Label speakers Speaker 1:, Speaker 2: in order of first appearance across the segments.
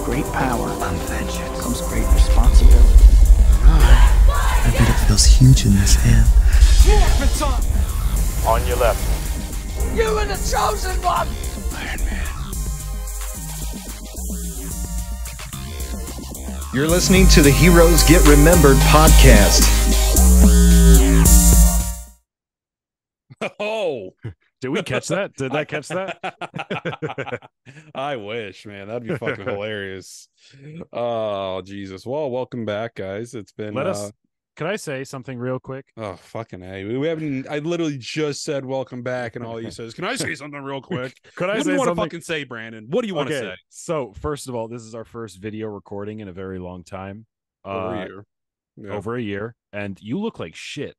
Speaker 1: great power
Speaker 2: Contention.
Speaker 1: comes great responsibility.
Speaker 2: I bet it feels huge in this hand.
Speaker 3: On your left.
Speaker 4: You are the chosen one!
Speaker 2: Iron Man.
Speaker 5: You're listening to the Heroes Get Remembered podcast.
Speaker 6: Oh,
Speaker 7: did we catch that? Did I catch that?
Speaker 6: I wish, man. That'd be fucking hilarious. Oh, Jesus. Well, welcome back, guys. It's been.
Speaker 7: Can I say something real quick?
Speaker 6: Oh, fucking A. We haven't. I literally just said welcome back, and all he says, "Can I say something real quick?"
Speaker 7: Could I
Speaker 6: what
Speaker 7: say
Speaker 6: do you want to
Speaker 7: something?
Speaker 6: fucking say, Brandon? What do you want to say?
Speaker 7: So, first of all, this is our first video recording in a very long time.
Speaker 6: Over a year. Yeah.
Speaker 7: Over a year, and you look like shit.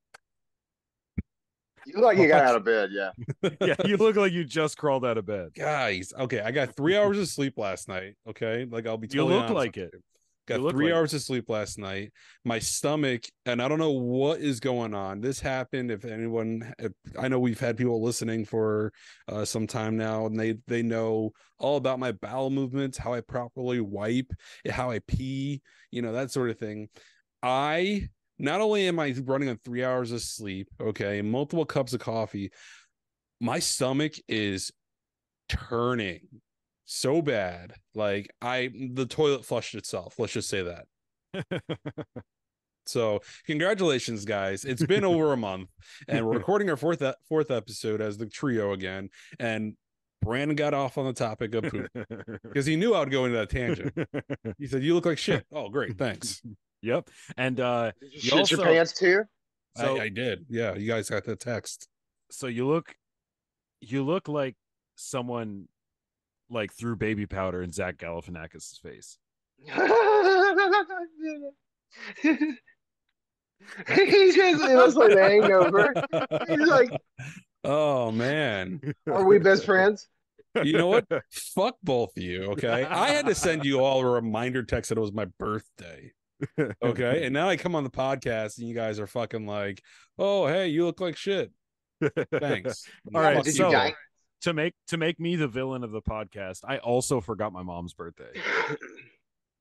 Speaker 3: You look like you got out of bed, yeah.
Speaker 7: Yeah, you look like you just crawled out of bed.
Speaker 6: Guys, okay, I got 3 hours of sleep last night. Okay, like I'll be.
Speaker 7: You
Speaker 6: Totally
Speaker 7: look
Speaker 6: honest
Speaker 7: like
Speaker 6: with
Speaker 7: it.
Speaker 6: you. Got
Speaker 7: look
Speaker 6: 3
Speaker 7: like
Speaker 6: hours of sleep last night. My stomach, and I don't know what is going on. This happened. If I know we've had people listening for some time now, and they know all about my bowel movements, how I properly wipe, how I pee, that sort of thing. Not only am I running on 3 hours of sleep, okay, multiple cups of coffee, my stomach is turning so bad. Like the toilet flushed itself. Let's just say that. So congratulations, guys. It's been over a month, and we're recording our fourth episode as the trio again. And Brandon got off on the topic of poop because he knew I would go into that tangent. He said, "You look like shit." Oh, great, thanks.
Speaker 7: Yep. And
Speaker 3: Did you shit your pants too?
Speaker 6: So I did. Yeah, you guys got the text.
Speaker 7: So you look like someone like threw baby powder in Zach Galifianakis' face.
Speaker 3: He looks like the Hangover. He's like,
Speaker 6: "Oh man,
Speaker 3: are we best friends?"
Speaker 6: You know what? Fuck both of you. Okay, I had to send you all a reminder text that it was my birthday. Okay, and now I come on the podcast and you guys are fucking like, "Oh, hey, you look like shit." Thanks.
Speaker 7: All right,
Speaker 3: Did
Speaker 7: so
Speaker 3: you die?
Speaker 7: to make me the villain of the podcast, I also forgot my mom's birthday.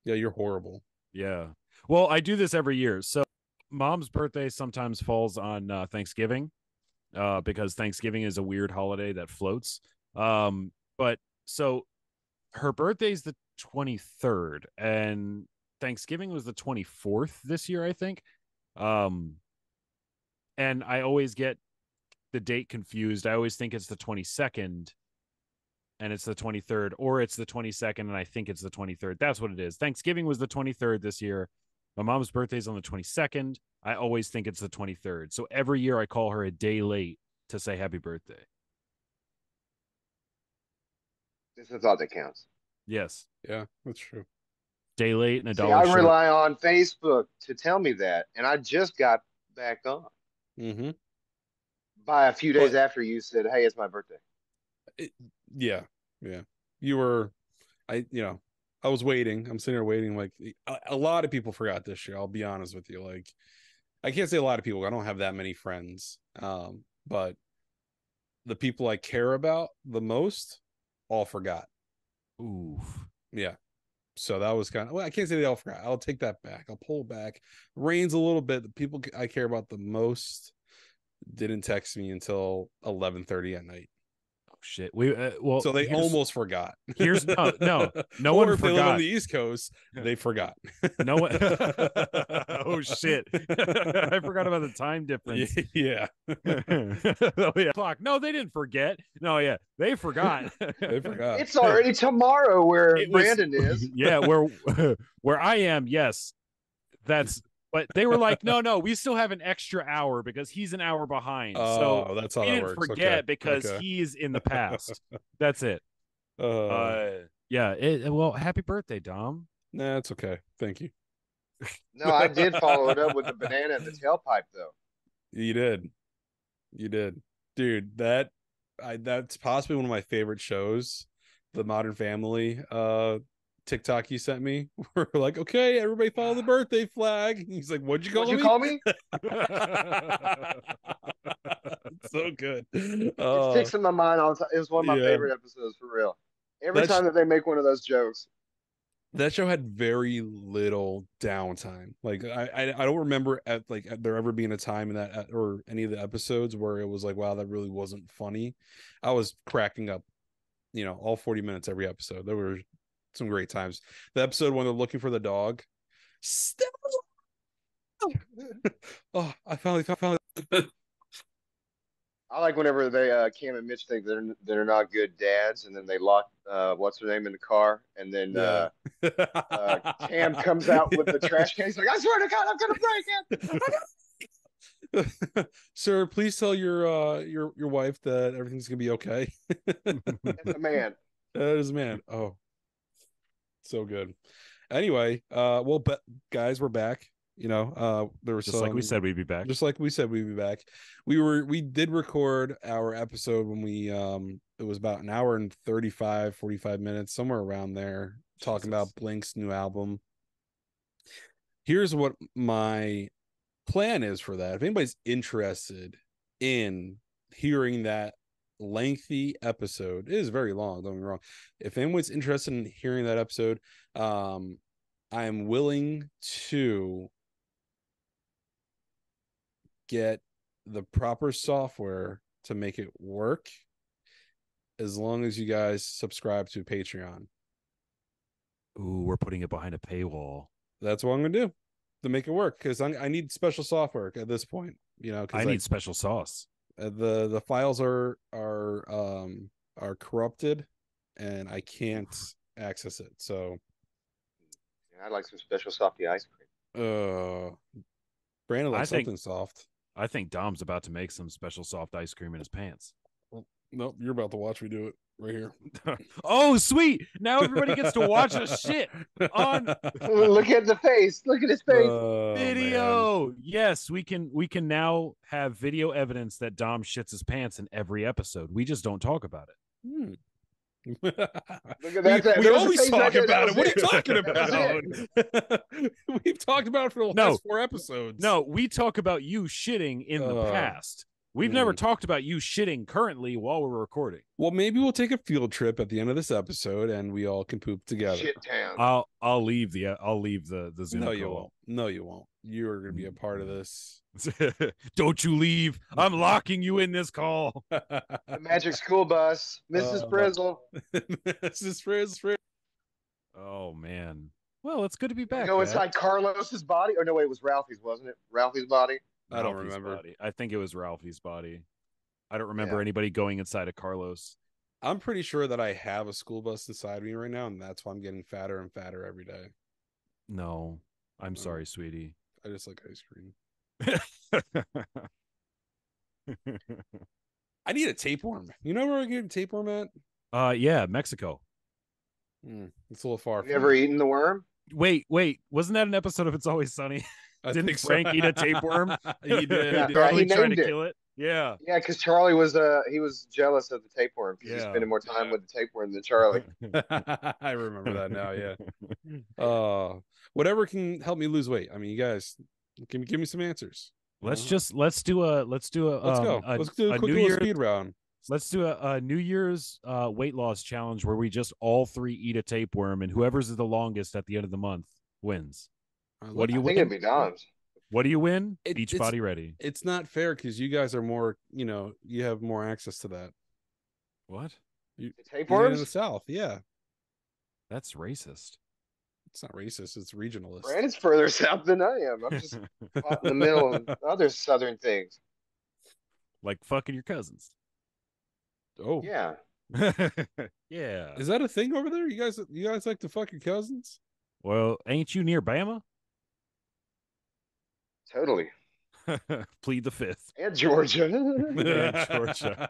Speaker 6: Yeah, you're horrible.
Speaker 7: Yeah. Well, I do this every year. So mom's birthday sometimes falls on Thanksgiving, because Thanksgiving is a weird holiday that floats. But so her birthday's the 23rd, and Thanksgiving was the 24th this year, I think. And I always get the date confused. I always think it's the 22nd and it's the 23rd, or it's the 22nd and I think it's the 23rd. That's what it is. Thanksgiving was the 23rd this year. My mom's birthday's on the 22nd. I always think it's the 23rd. So every year I call her a day late to say happy birthday.
Speaker 3: This is all that counts.
Speaker 7: Yes.
Speaker 6: Yeah, that's true.
Speaker 7: Day late and a
Speaker 3: See,
Speaker 7: dollar
Speaker 3: I
Speaker 7: short.
Speaker 3: rely on Facebook to tell me that, and I just got back on
Speaker 6: Mm-hmm.
Speaker 3: by a few days after you said, "Hey, it's my birthday."
Speaker 6: Yeah. You were, I was waiting. I'm sitting here waiting. Like a lot of people forgot this year. I'll be honest with you. Like, I can't say a lot of people. I don't have that many friends. But the people I care about the most all forgot.
Speaker 7: Ooh.
Speaker 6: Yeah. So that was kind of, well, I can't say they all forgot. I'll take that back. I'll pull back. Rains a little bit. The people I care about the most didn't text me until 11:30 at night.
Speaker 7: Oh, shit. Well,
Speaker 6: So they almost forgot.
Speaker 7: Here's no
Speaker 6: Or
Speaker 7: one
Speaker 6: if they live on
Speaker 7: forgot.
Speaker 6: the East Coast, they forgot.
Speaker 7: No one. Oh shit! I forgot about the time difference.
Speaker 6: Yeah.
Speaker 7: Oh yeah, clock. No, they didn't forget. No, yeah, they forgot.
Speaker 6: They forgot.
Speaker 3: It's already tomorrow where
Speaker 7: It was-
Speaker 3: Brandon is.
Speaker 7: Yeah, where I am. Yes, that's. But they were like, no, we still have an extra hour because he's an hour behind.
Speaker 6: Oh,
Speaker 7: So
Speaker 6: that's how
Speaker 7: he
Speaker 6: that
Speaker 7: didn't
Speaker 6: works.
Speaker 7: forget
Speaker 6: Okay.
Speaker 7: because
Speaker 6: Okay.
Speaker 7: he's in the past. That's it. Yeah. Well, happy birthday, Dom.
Speaker 6: Nah, it's okay. Thank you.
Speaker 3: No, I did follow it up with the banana and the tailpipe, though.
Speaker 6: You did, dude. That's possibly one of my favorite shows, The Modern Family. TikTok you sent me. We're like, okay, everybody follow the birthday flag. He's like, what'd you call
Speaker 3: What'd
Speaker 6: me?
Speaker 3: you call me?
Speaker 6: It's so good.
Speaker 3: It sticks in my mind all the time. It was one of my
Speaker 6: Yeah.
Speaker 3: favorite episodes for real. Every
Speaker 6: That's-
Speaker 3: time that they make one of those jokes,
Speaker 6: that show had very little downtime. Like I don't remember at there ever being a time in that or any of the episodes where it was like, wow, that really wasn't funny. I was cracking up, all 40 minutes every episode. There were some great times. The episode when they're looking for the dog. Stella! Oh, I finally found.
Speaker 3: I like whenever Cam and Mitch think they're not good dads, and then they lock what's her name in the car, and then
Speaker 6: Yeah.
Speaker 3: Cam comes out with the trash can. He's like, "I swear to God, I'm gonna break it."
Speaker 6: Sir, please tell your wife that everything's gonna be okay.
Speaker 3: That's a man.
Speaker 6: That is a man. Oh, so good. Anyway, guys, we're back. There was
Speaker 7: Just like we said we'd be back.
Speaker 6: Just like we said we'd be back. We did record our episode when it was about an hour and 45 minutes, somewhere around there, talking about Blink's new album. Here's what my plan is for that. If anybody's interested in hearing that lengthy episode, it is very long, don't get me wrong. If anyone's interested in hearing that episode, I am willing to get the proper software to make it work, as long as you guys subscribe to Patreon.
Speaker 7: Ooh, we're putting it behind a paywall.
Speaker 6: That's what I'm gonna do to make it work, because I need special software at this point.
Speaker 7: I need special sauce.
Speaker 6: The files are corrupted, and I can't access it. So
Speaker 3: I'd like some special softy ice cream.
Speaker 6: Brandon likes something soft.
Speaker 7: I think Dom's about to make some special soft ice cream in his pants.
Speaker 6: Well, nope, you're about to watch me do it right here.
Speaker 7: Oh, sweet! Now everybody gets to watch us shit on.
Speaker 3: Look at the face. Look at his face.
Speaker 7: Video.
Speaker 6: Man.
Speaker 7: Yes, we can now have video evidence that Dom shits his pants in every episode. We just don't talk about it.
Speaker 3: Look at that.
Speaker 6: We always talk about it. What are you talking about? We've talked about it for the last 4 episodes.
Speaker 7: No, we talk about you shitting in the past. We've never talked about you shitting currently while we're recording.
Speaker 6: Well, maybe we'll take a field trip at the end of this episode and we all can poop together.
Speaker 3: Shit town.
Speaker 7: I'll leave the Zoom.
Speaker 6: No, you won't. No, you won't. You're going to be a part of this.
Speaker 7: Don't you leave. I'm locking you in this call.
Speaker 3: The magic school bus. Mrs. Frizzle.
Speaker 6: Mrs. Frizzle.
Speaker 7: Oh, man. Well, it's good to be back.
Speaker 3: Go inside Carlos's body? Or no, wait, it was Ralphie's, wasn't it? Ralphie's body?
Speaker 6: I don't remember.
Speaker 7: Body. I think it was Ralphie's body. I don't remember anybody going inside of Carlos.
Speaker 6: I'm pretty sure that I have a school bus inside me right now, and that's why I'm getting fatter and fatter every day.
Speaker 7: No, I'm sorry, sweetie.
Speaker 6: I just like ice cream. I need a tapeworm. You know where I get a tapeworm at?
Speaker 7: Yeah, Mexico.
Speaker 6: It's a little far.
Speaker 3: You ever eaten the worm?
Speaker 7: Wait, wasn't that an episode of It's Always Sunny? Didn't Frank eat a tapeworm?
Speaker 6: He did.
Speaker 3: Yeah,
Speaker 7: Charlie
Speaker 3: he
Speaker 7: tried to
Speaker 3: named
Speaker 7: kill it. Yeah.
Speaker 3: Yeah, because Charlie was he was jealous of the tapeworm because he's spending more time with the tapeworm than Charlie.
Speaker 6: I remember that now. Yeah. Whatever can help me lose weight. I mean, you guys, give me some answers.
Speaker 7: Let's do a
Speaker 6: Let's do a quick little speed round.
Speaker 7: Let's do a New Year's weight loss challenge where we just all 3 eat a tapeworm, and whoever's the longest at the end of the month wins. What do you win?
Speaker 3: I think it'd be Dom's.
Speaker 7: What do you win? Beachbody ready.
Speaker 6: It's not fair because you guys are more, you have more access to that.
Speaker 7: What?
Speaker 3: Tapeworms
Speaker 6: in the South, yeah.
Speaker 7: That's racist.
Speaker 6: It's not racist. It's regionalist.
Speaker 3: Brandon's further south than I am. I'm just caught in the middle of other southern things.
Speaker 7: Like fucking your cousins.
Speaker 6: Oh
Speaker 3: yeah.
Speaker 7: Yeah.
Speaker 6: Is that a thing over there? You guys like to fuck your cousins?
Speaker 7: Well, ain't you near Bama?
Speaker 3: Totally.
Speaker 7: Plead the fifth.
Speaker 3: And Georgia.
Speaker 7: And Georgia.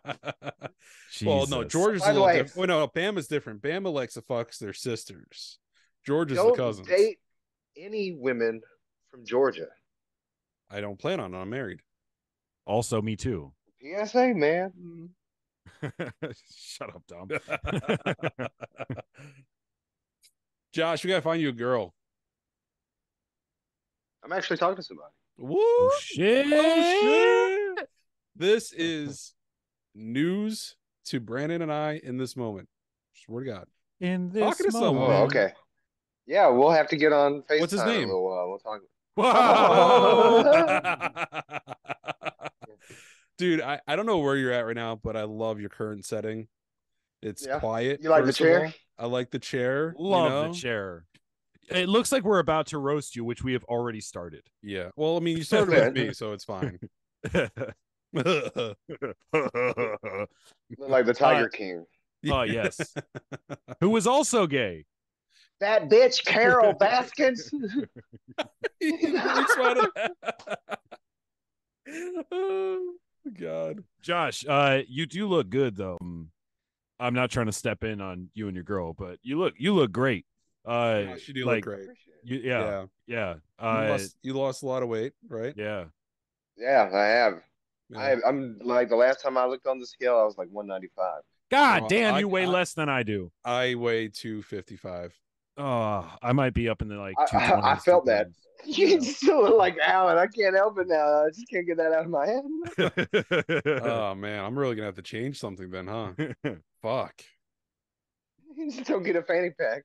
Speaker 6: Well, no, Georgia's a little different. Well, no, Bama's different. Bama likes to fuck their sisters. Georgia's the cousins.
Speaker 3: Don't date any women from Georgia.
Speaker 6: I don't plan on it. I'm married.
Speaker 7: Also, me too.
Speaker 3: PSA, man.
Speaker 7: Shut up, Dom.
Speaker 6: Josh, we gotta find you a girl.
Speaker 3: I'm actually talking to somebody.
Speaker 6: Woo!
Speaker 7: Oh, shit.
Speaker 6: Oh, shit! This is news to Brandon and I in this moment. Swear to God.
Speaker 7: In this
Speaker 6: Talking to
Speaker 7: moment.
Speaker 6: someone.
Speaker 3: Oh, okay. Yeah, we'll have to get on FaceTime
Speaker 6: What's his
Speaker 3: in a
Speaker 6: name?
Speaker 3: little while. We'll talk.
Speaker 6: Dude, I don't know where you're at right now, but I love your current setting. It's
Speaker 3: Yeah.
Speaker 6: quiet.
Speaker 3: You like the
Speaker 6: First of
Speaker 3: chair?
Speaker 6: all. I like the chair.
Speaker 7: Love the chair. It looks like we're about to roast you, which we have already started.
Speaker 6: Yeah. Well, I mean, you started with me, so it's fine.
Speaker 3: Look like the Tiger King.
Speaker 7: Oh, yes. Who was also gay.
Speaker 3: That bitch Carol Baskins.
Speaker 6: He makes fun of that. Oh God.
Speaker 7: Josh, you do look good though. I'm not trying to step in on you and your girl, but you look great.
Speaker 6: Gosh, you do
Speaker 7: like,
Speaker 6: look great.
Speaker 7: Yeah.
Speaker 6: You lost a lot of weight, right?
Speaker 7: Yeah.
Speaker 3: Yeah, I have.
Speaker 6: Yeah.
Speaker 3: I'm like the last time I looked on the scale, I was like 195.
Speaker 7: God
Speaker 6: Well,
Speaker 7: damn, you weigh less than I do.
Speaker 6: I weigh 255.
Speaker 7: Oh, I might be up in the like
Speaker 3: I
Speaker 7: 220s.
Speaker 3: felt that. You still look like Alan. I can't help it now. I just can't get that out of my head.
Speaker 6: Oh man, I'm really gonna have to change something then, huh? Fuck.
Speaker 3: You just don't get a fanny pack.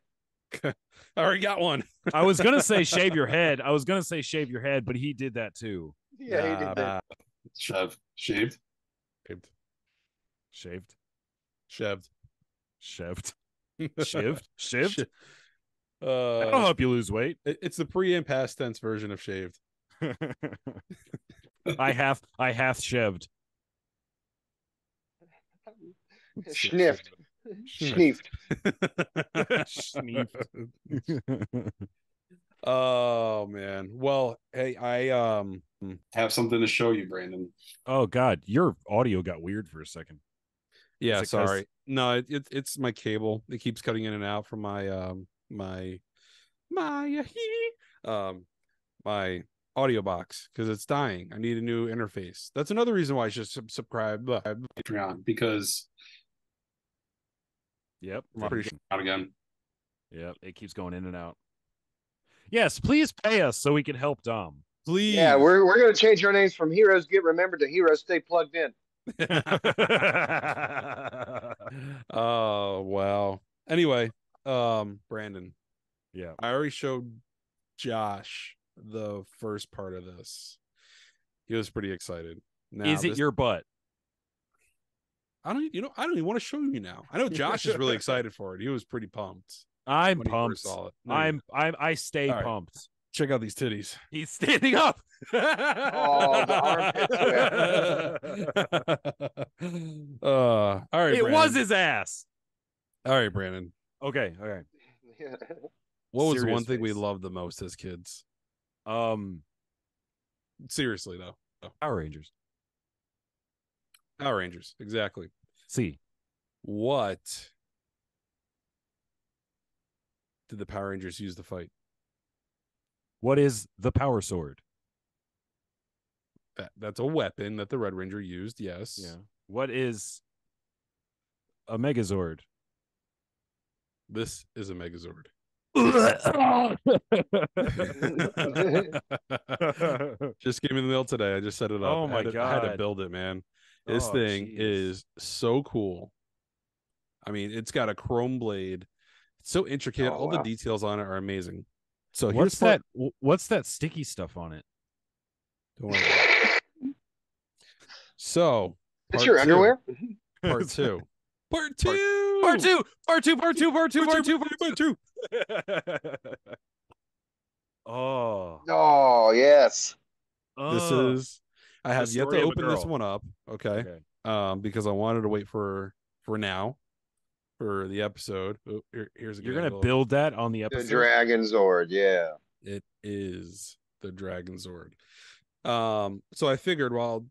Speaker 6: I already got one.
Speaker 7: I was gonna say shave your head. But he did that too.
Speaker 3: Yeah, he did that.
Speaker 6: Shaved.
Speaker 7: Shaved.
Speaker 6: Shaved.
Speaker 7: Shived.
Speaker 6: Shived.
Speaker 7: That'll help you lose weight.
Speaker 6: It's the pre and past tense version of shaved.
Speaker 7: I have shaved.
Speaker 3: Sniffed. Sneefed.
Speaker 7: Sneefed.
Speaker 6: Oh man. Well, hey, I have something to show you, Brandon.
Speaker 7: Oh God, your audio got weird for a second.
Speaker 6: Yeah, sorry. No, it's my cable. It keeps cutting in and out from my my audio box because it's dying. I need a new interface. That's another reason why I should subscribe Patreon because out again.
Speaker 7: Yep, it keeps going in and out. Yes, please pay us so we can help Dom.
Speaker 6: Please.
Speaker 3: Yeah, we're gonna change our names from Heroes Get Remembered to Heroes Stay Plugged In.
Speaker 6: Oh wow. Anyway, Brandon.
Speaker 7: Yeah.
Speaker 6: I already showed Josh the first part of this. He was pretty excited. Now,
Speaker 7: is it your butt?
Speaker 6: I don't even want to show you now. I know Josh is really excited for it. He was pretty pumped.
Speaker 7: I'm
Speaker 6: when he
Speaker 7: pumped.
Speaker 6: first saw it. No,
Speaker 7: I stay
Speaker 6: All right.
Speaker 7: pumped.
Speaker 6: Check out these titties.
Speaker 7: He's standing up.
Speaker 3: Oh, the armpit sweat.
Speaker 6: All right.
Speaker 7: It
Speaker 6: Brandon.
Speaker 7: was his ass.
Speaker 6: All right, Brandon.
Speaker 7: Okay.
Speaker 6: What was
Speaker 7: Serious
Speaker 6: one thing we
Speaker 7: face.
Speaker 6: loved the most as kids? Seriously though.
Speaker 7: Power Rangers.
Speaker 6: Power Rangers, exactly.
Speaker 7: See.
Speaker 6: What did the Power Rangers use to fight?
Speaker 7: What is the Power Sword?
Speaker 6: That's a weapon that the Red Ranger used, yes.
Speaker 7: Yeah. What is a Megazord?
Speaker 6: This is a Megazord. Just came in the mail today. I just set it up.
Speaker 7: Oh my God.
Speaker 6: I had to build it, man. This thing is so cool. I mean, it's got a chrome blade. It's so intricate. All the details on it are amazing. So
Speaker 7: what's that sticky stuff on it?
Speaker 6: Don't worry. So
Speaker 3: it's your underwear?
Speaker 6: Part two.
Speaker 3: Oh, yes.
Speaker 6: This is I have yet to open this one up, okay? Because I wanted to wait for now for the episode. Oh, here's
Speaker 7: You're gonna build that on the episode.
Speaker 3: The Dragon Zord, yeah.
Speaker 6: It is the Dragon Zord. So I figured we'll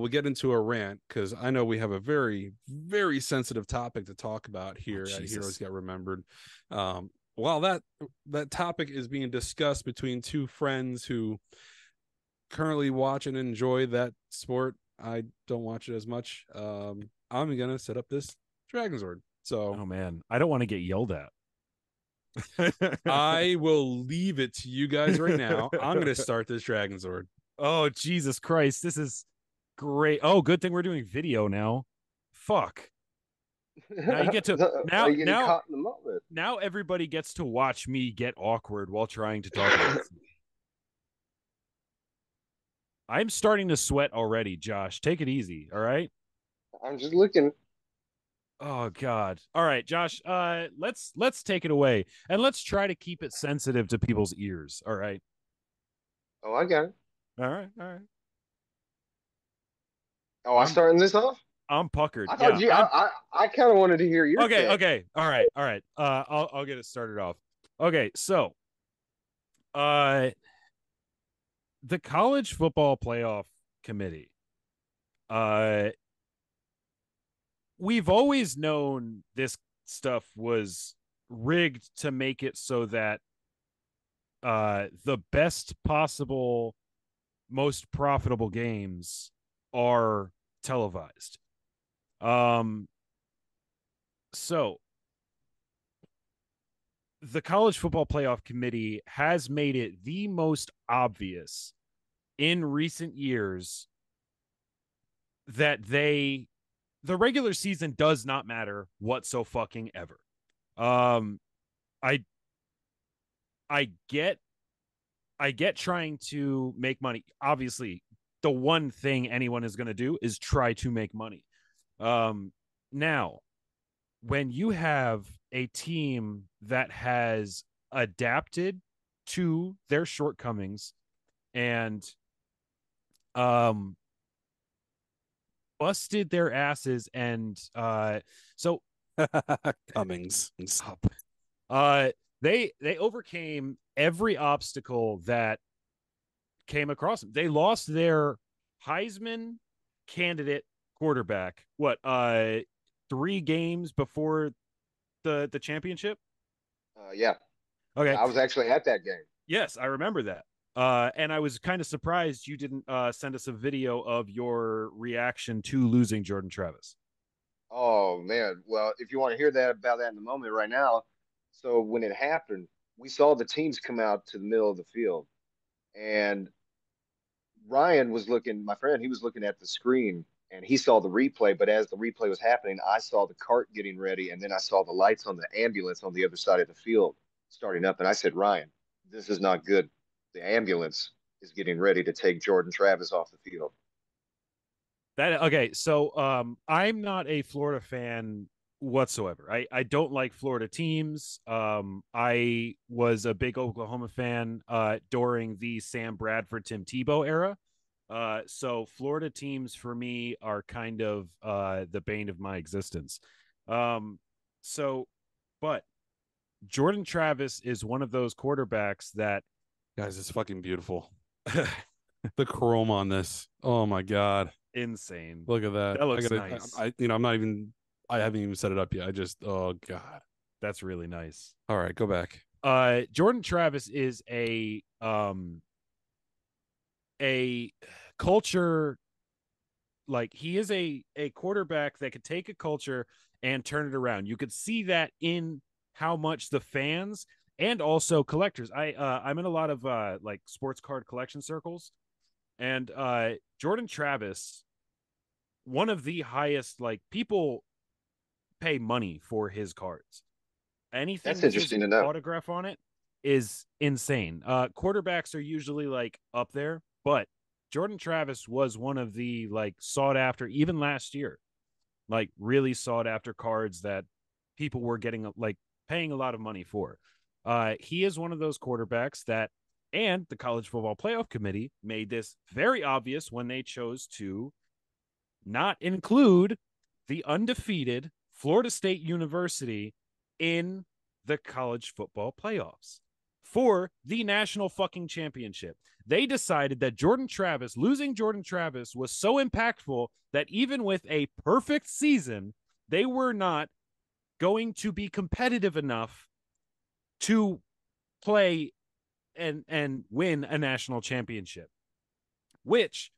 Speaker 6: get into a rant because I know we have a very, very sensitive topic to talk about here at Heroes Get Remembered. While that topic is being discussed between two friends who currently watch and enjoy that sport, I don't watch it as much. I'm gonna set up this Dragon Zord. So,
Speaker 7: oh man, I don't want to get yelled at.
Speaker 6: I will leave it to you guys right now. I'm gonna start this Dragon Zord.
Speaker 7: Oh Jesus Christ, this is great. Oh, good thing we're doing video now. Fuck. Now you get to
Speaker 3: Are you getting caught in the moment?
Speaker 7: now everybody gets to watch me get awkward while trying to talk about this. I'm starting to sweat already, Josh. Take it easy, all right?
Speaker 3: I'm just looking.
Speaker 7: Oh God. All right, Josh, let's take it away and let's try to keep it sensitive to people's ears, all right?
Speaker 3: Oh, I got it.
Speaker 7: All right, all right.
Speaker 3: Oh, I'm starting this off.
Speaker 7: I'm puckered.
Speaker 3: I thought
Speaker 7: Yeah.
Speaker 3: you. I kind of wanted to hear your.
Speaker 7: Okay,
Speaker 3: take.
Speaker 7: okay. All right, all right. I'll get it started off. Okay, so the college football playoff committee, uh we've always known this stuff was rigged to make it so that the best possible, most profitable games are televised. So the college football playoff committee has made it the most obvious in recent years that the regular season does not matter whatsoever. Um, I get trying to make money. Obviously, the one thing anyone is going to do is try to make money. Now, when you have a team that has adapted to their shortcomings and busted their asses and so
Speaker 6: Cummings.
Speaker 7: they overcame every obstacle that came across them. They lost their Heisman candidate quarterback 3 games before the championship.
Speaker 3: Yeah.
Speaker 7: Okay.
Speaker 3: I was actually at that game.
Speaker 7: Yes, I remember that. And I was kind of surprised you didn't send us a video of your reaction to losing Jordan Travis.
Speaker 3: Oh man. Well, if you want to hear about that in the moment right now, so when it happened, we saw the teams come out to the middle of the field, and Ryan was looking, my friend, he was looking at the screen and he saw the replay. But as the replay was happening, I saw the cart getting ready, and then I saw the lights on the ambulance on the other side of the field starting up. And I said, Ryan, this is not good. The ambulance is getting ready to take Jordan Travis off the field.
Speaker 7: So I'm not a Florida fan whatsoever. I don't like Florida teams. I was a big Oklahoma fan during the Sam Bradford, Tim Tebow era. So Florida teams for me are kind of the bane of my existence. But Jordan Travis is one of those quarterbacks that,
Speaker 6: guys, it's fucking beautiful. The chrome on this. Oh my God.
Speaker 7: Insane.
Speaker 6: Look at that.
Speaker 7: That looks nice.
Speaker 6: I haven't even set it up yet. Oh God.
Speaker 7: That's really nice.
Speaker 6: All right, go back.
Speaker 7: Jordan Travis is a culture, like he is a quarterback that could take a culture and turn it around. You could see that in how much the fans and also collectors. I'm in a lot of like sports card collection circles, and Jordan Travis, one of the highest, like, people pay money for his cards. Anything
Speaker 3: That's interesting to know.
Speaker 7: Autograph on it is insane. Quarterbacks are usually like up there, but Jordan Travis was one of the like sought after, even last year, like really sought after cards that people were getting like paying a lot of money for. He is one of those quarterbacks that, and the College Football Playoff Committee made this very obvious when they chose to not include the undefeated Florida State University in the college football playoffs for the national fucking championship. They decided that losing Jordan Travis was so impactful that even with a perfect season, they were not going to be competitive enough to play and win a national championship, which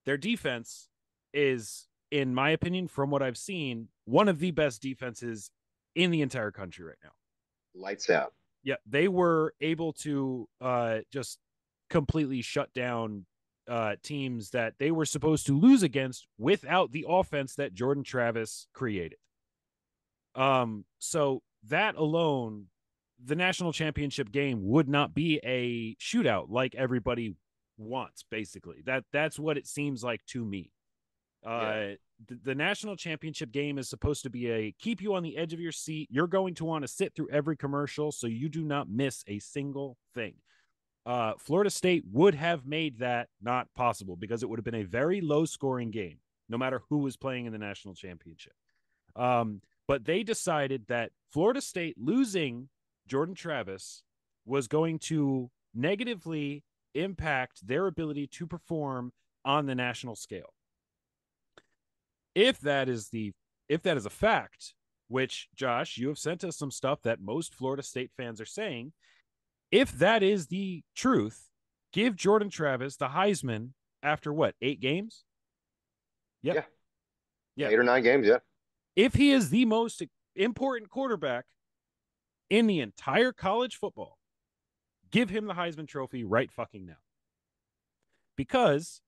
Speaker 7: their defense is, in my opinion, from what I've seen, one of the best defenses in the entire country right now.
Speaker 3: Lights out.
Speaker 7: Yeah, they were able to just completely shut down teams that they were supposed to lose against without the offense that Jordan Travis created. So that alone, the national championship game would not be a shootout like everybody wants. Basically, that's what it seems like to me. The national championship game is supposed to be a keep you on the edge of your seat. You're going to want to sit through every commercial so you do not miss a single thing. Florida State would have made that not possible because it would have been a very low scoring game, no matter who was playing in the national championship. But they decided that Florida State losing Jordan Travis was going to negatively impact their ability to perform on the national scale. If that is a fact, which Josh, you have sent us some stuff that most Florida State fans are saying, if that is the truth, give Jordan Travis the Heisman after what, 8 games? Yep.
Speaker 3: Yeah. 8 or 9 games, yeah.
Speaker 7: If he is the most important quarterback in the entire college football, give him the Heisman Trophy right fucking now. Because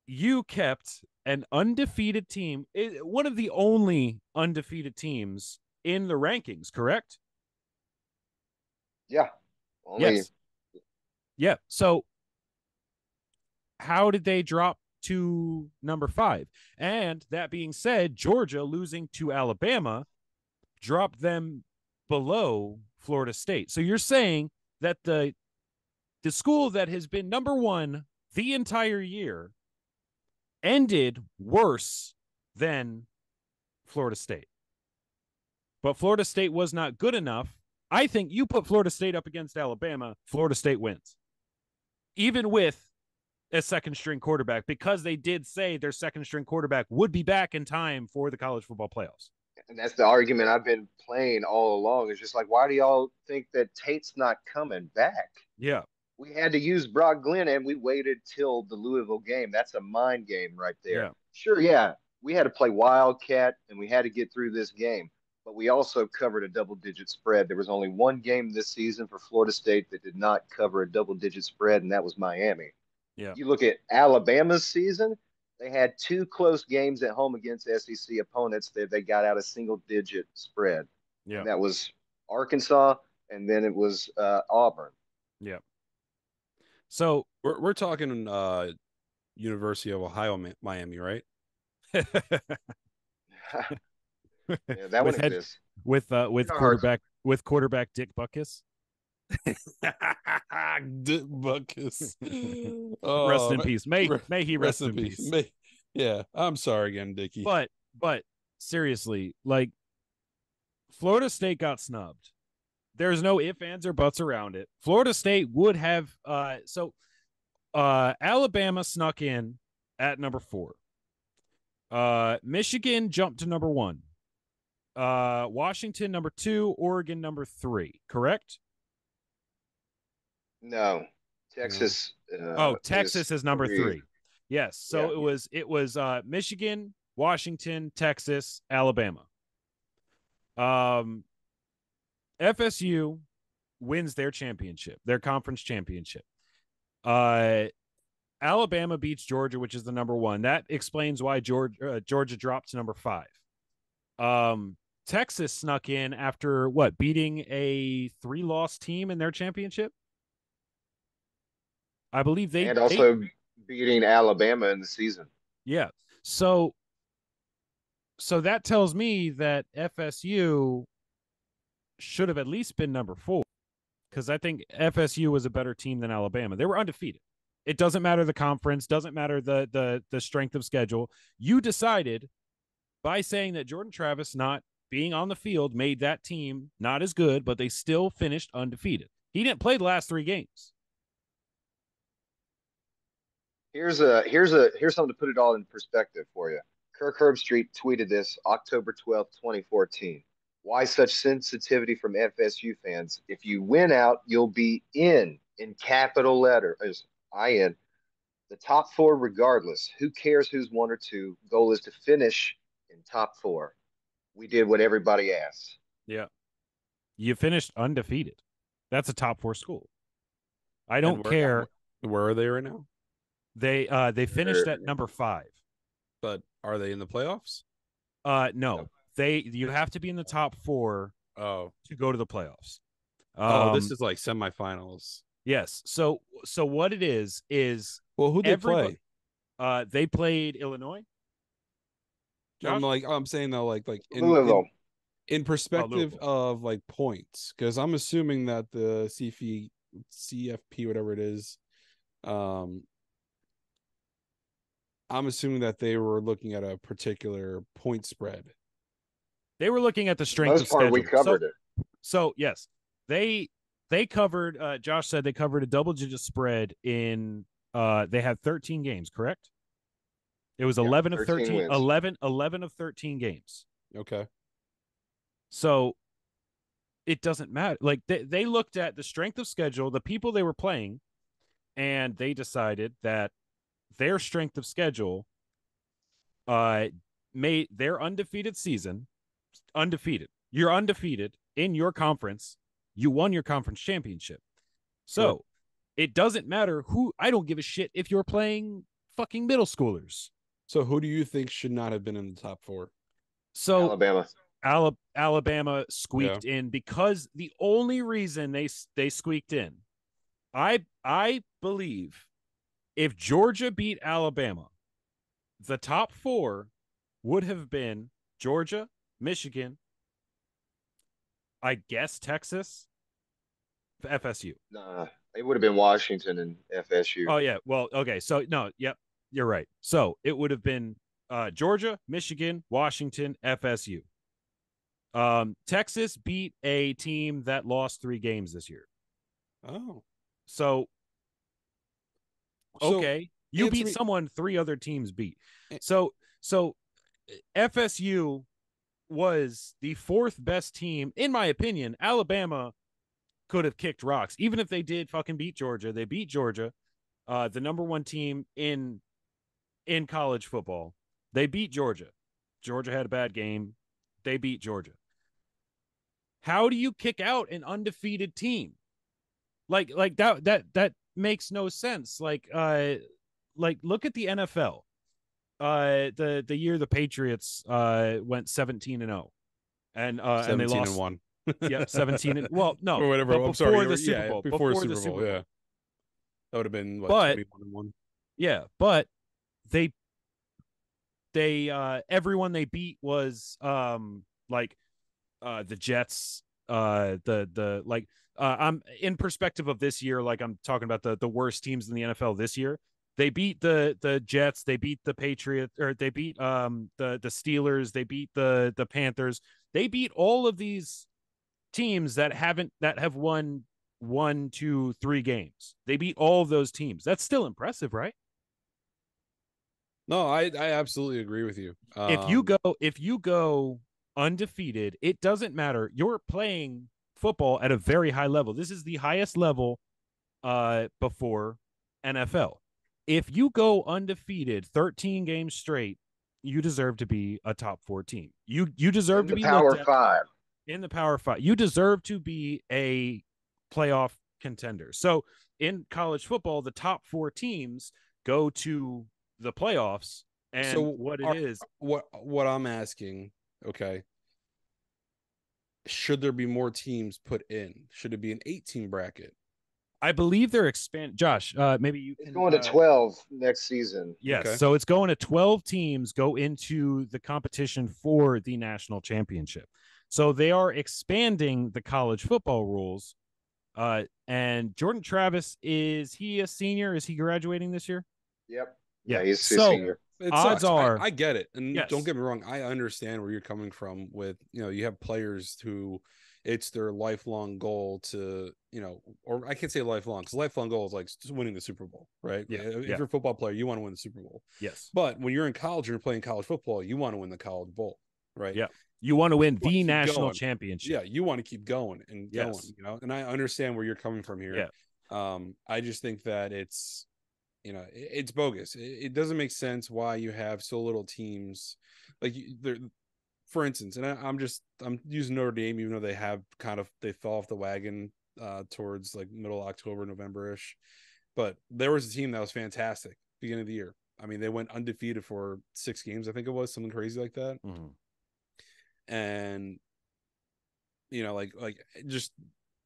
Speaker 7: you kept an undefeated team, one of the only undefeated teams in the rankings, correct?
Speaker 3: Yeah.
Speaker 7: Yes. Yeah. So how did they drop to number 5? And that being said, Georgia losing to Alabama dropped them below Florida State. So you're saying that the school that has been number 1 the entire year ended worse than Florida State. But Florida State was not good enough. I think you put Florida State up against Alabama, Florida State wins. Even with a second string quarterback, because they did say their second string quarterback would be back in time for the college football playoffs.
Speaker 3: And that's the argument I've been playing all along. It's just like, why do y'all think that Tate's not coming back?
Speaker 7: Yeah.
Speaker 3: We had to use Brock Glenn, and we waited till the Louisville game. That's a mind game right there.
Speaker 7: Yeah.
Speaker 3: Sure, yeah, we had to play Wildcat, and we had to get through this game. But we also covered a double-digit spread. There was only one game this season for Florida State that did not cover a double-digit spread, and that was Miami.
Speaker 7: Yeah.
Speaker 3: You look at Alabama's season, they had 2 close games at home against SEC opponents that they got out a single-digit spread.
Speaker 7: Yeah.
Speaker 3: And that was Arkansas, and then it was Auburn.
Speaker 7: Yeah. So
Speaker 6: we're talking University of Ohio, Miami, right?
Speaker 3: Yeah, that one exists.
Speaker 7: With quarterback Dick Butkus.
Speaker 6: Dick Butkus.
Speaker 7: Rest in peace. May he rest in peace.
Speaker 6: Yeah, I'm sorry again, Dickie.
Speaker 7: But seriously, like, Florida State got snubbed. There's no ifs, ands, or buts around it. Florida State would have Alabama snuck in at number 4. Michigan jumped to number 1. Washington number 2, Oregon number 3, correct?
Speaker 3: No. Texas.
Speaker 7: Texas is number 3. Yes. So
Speaker 3: yeah.
Speaker 7: it was Michigan, Washington, Texas, Alabama. FSU wins their championship, their conference championship. Alabama beats Georgia, which is the number 1. That explains why Georgia dropped to number 5. Texas snuck in after beating a 3-loss team in their championship. I believe they
Speaker 3: beating Alabama in the season.
Speaker 7: Yeah. So that tells me that FSU should have at least been number 4, because I think FSU was a better team than Alabama. They were undefeated. It doesn't matter the conference, doesn't matter the strength of schedule. You decided by saying that Jordan Travis not being on the field made that team not as good, but they still finished undefeated. He didn't play the last 3 games.
Speaker 3: Here's something to put it all in perspective for you. Kirk Herbstreit tweeted this October 12th, 2014. Why such sensitivity from FSU fans? If you win out, you'll be in capital letters, IN, the top 4 regardless. Who cares who's 1 or 2? Goal is to finish in top 4. We did what everybody asked.
Speaker 7: Yeah. You finished undefeated. That's a top 4 school. I don't care.
Speaker 6: Where are they right now?
Speaker 7: They finished at number 5.
Speaker 6: But are they in the playoffs?
Speaker 7: No. You have to be in the top 4
Speaker 6: Oh,
Speaker 7: to go to the playoffs.
Speaker 6: this is like semifinals.
Speaker 7: Yes. So what it is
Speaker 6: Well, who they play?
Speaker 7: They played Illinois. Josh?
Speaker 6: I'm saying though, like
Speaker 3: Louisville.
Speaker 6: in perspective
Speaker 7: Louisville.
Speaker 6: of like points, because I'm assuming that the CFP, whatever it is, I'm assuming that they were looking at a particular point spread.
Speaker 7: They were looking at the strength
Speaker 3: Most
Speaker 7: of
Speaker 3: part,
Speaker 7: schedule.
Speaker 3: we covered it.
Speaker 7: So yes, they covered. Josh said they covered a double-digit spread in. They had 13 games, correct? It was 11 of 13
Speaker 3: wins.
Speaker 7: 11 of 13 games.
Speaker 6: Okay.
Speaker 7: So it doesn't matter. Like they looked at the strength of schedule, the people they were playing, and they decided that their strength of schedule made their undefeated season undefeated. You're undefeated in your conference. You won your conference championship. So
Speaker 6: Sure.
Speaker 7: It doesn't matter who. I don't give a shit if you're playing fucking middle schoolers.
Speaker 6: So who do you think should not have been in the top 4?
Speaker 7: So
Speaker 3: Alabama.
Speaker 7: Alabama squeaked in because the only reason they squeaked in, I believe, if Georgia beat Alabama, the top 4 would have been Georgia, Michigan, I guess Texas, FSU.
Speaker 3: Nah, it would have been Washington and FSU.
Speaker 7: Oh yeah, well, okay, so no, yep, you're right. So it would have been Georgia, Michigan, Washington, FSU. Texas beat a team that lost 3 games this year.
Speaker 6: Oh.
Speaker 7: So okay, you beat
Speaker 6: me-
Speaker 7: someone 3 other teams beat. So FSU was the 4th best team, in my opinion. Alabama could have kicked rocks. Even if they did fucking beat Georgia, they beat Georgia, the number 1 team in college football. They beat Georgia. Georgia had a bad game. They beat Georgia. How do you kick out an undefeated team? Like that makes no sense. Like look at the NFL. The year the Patriots went 17-0, and they lost
Speaker 6: 17-1.
Speaker 7: Yep, 17 and well, no,
Speaker 6: or whatever.
Speaker 7: but
Speaker 6: I'm
Speaker 7: before
Speaker 6: sorry,
Speaker 7: the Super Bowl,
Speaker 6: before
Speaker 7: the
Speaker 6: Super Bowl, yeah. That would have been what,
Speaker 7: But
Speaker 6: 21-1.
Speaker 7: yeah, but they everyone they beat was like the Jets, the like I'm in perspective of this year, like I'm talking about the worst teams in the NFL this year. They beat the Jets, they beat the Patriots, or they beat the Steelers, they beat the Panthers. They beat all of these teams that have won 1, 2, 3 games. They beat all of those teams. That's still impressive, right?
Speaker 6: No, I absolutely agree with you.
Speaker 7: If you go undefeated, it doesn't matter. You're playing football at a very high level. This is the highest level before NFL. If you go undefeated 13 games straight, you deserve to be a top 4 team. You deserve to be
Speaker 3: Power
Speaker 7: looked at
Speaker 3: 5.
Speaker 7: in the Power 5. You deserve to be a playoff contender. So in college football, the top 4 teams go to the playoffs. And
Speaker 6: so what I'm asking, okay, should there be more teams put in? Should it be an 8-team bracket?
Speaker 7: I believe they're expanding. Josh, maybe you can.
Speaker 3: It's going to 12 next season.
Speaker 7: Yes,
Speaker 6: Okay.
Speaker 7: so it's going to 12 teams go into the competition for the national championship. So they are expanding the college football rules. And Jordan Travis, is he a senior? Is he graduating this year?
Speaker 3: Yep.
Speaker 7: Yeah,
Speaker 3: He's a
Speaker 7: so
Speaker 3: senior.
Speaker 6: It
Speaker 7: odds
Speaker 6: sucks.
Speaker 7: are
Speaker 6: I get it, and
Speaker 7: yes.
Speaker 6: don't get me wrong, I understand where you're coming from with, you have players who it's their lifelong goal to, or I can't say lifelong, because lifelong goal is like winning the Super Bowl, right?
Speaker 7: Yeah.
Speaker 6: If you're a football player, you want to win the Super Bowl.
Speaker 7: Yes.
Speaker 6: But when you're in college and you're playing college football, you want to win the college bowl, right?
Speaker 7: Yeah. You want to win
Speaker 6: You want to
Speaker 7: the
Speaker 6: keep
Speaker 7: national
Speaker 6: going.
Speaker 7: championship.
Speaker 6: Yeah, you want to keep going and
Speaker 7: Yes.
Speaker 6: going, and I understand where you're coming from here.
Speaker 7: Yeah.
Speaker 6: I just think that it's, it's bogus. It doesn't make sense why you have so little teams. Like, for instance, and I'm using Notre Dame, even though they fell off the wagon towards like middle October, November-ish. But there was a team that was fantastic beginning of the year. I mean, they went undefeated for 6 games, I think it was, something crazy like that.
Speaker 7: Mm-hmm.
Speaker 6: And just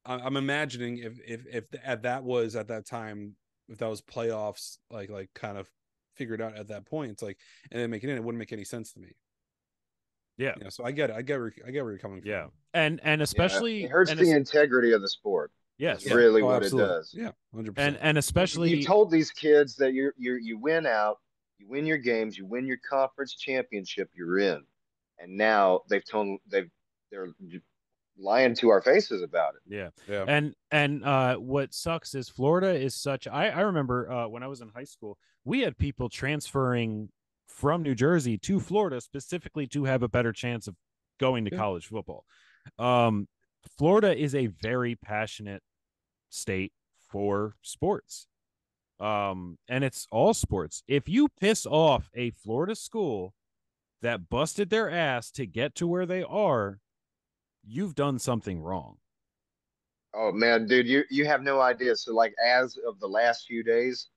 Speaker 6: I'm imagining if at that was at that time, if that was playoffs, like kind of figured out at that point, it's like, and then make it in, it wouldn't make any sense to me.
Speaker 7: Yeah.
Speaker 6: So I get it. I get where you're coming from.
Speaker 7: Yeah. And especially
Speaker 3: it hurts the integrity of the sport.
Speaker 7: Yes.
Speaker 3: Is really
Speaker 6: Oh,
Speaker 3: what
Speaker 6: absolutely.
Speaker 3: it does.
Speaker 6: Yeah, 100%.
Speaker 7: And especially
Speaker 3: you told these kids that you win out, you win your games, you win your conference championship, you're in, and now they're lying to our faces about it.
Speaker 7: Yeah. And what sucks is Florida is such. I remember when I was in high school, we had people transferring from New Jersey to Florida specifically to have a better chance of going to college football. Florida is a very passionate state for sports. And it's all sports. If you piss off a Florida school that busted their ass to get to where they are, you've done something wrong.
Speaker 3: Oh man, dude, you have no idea. So like as of the last few days,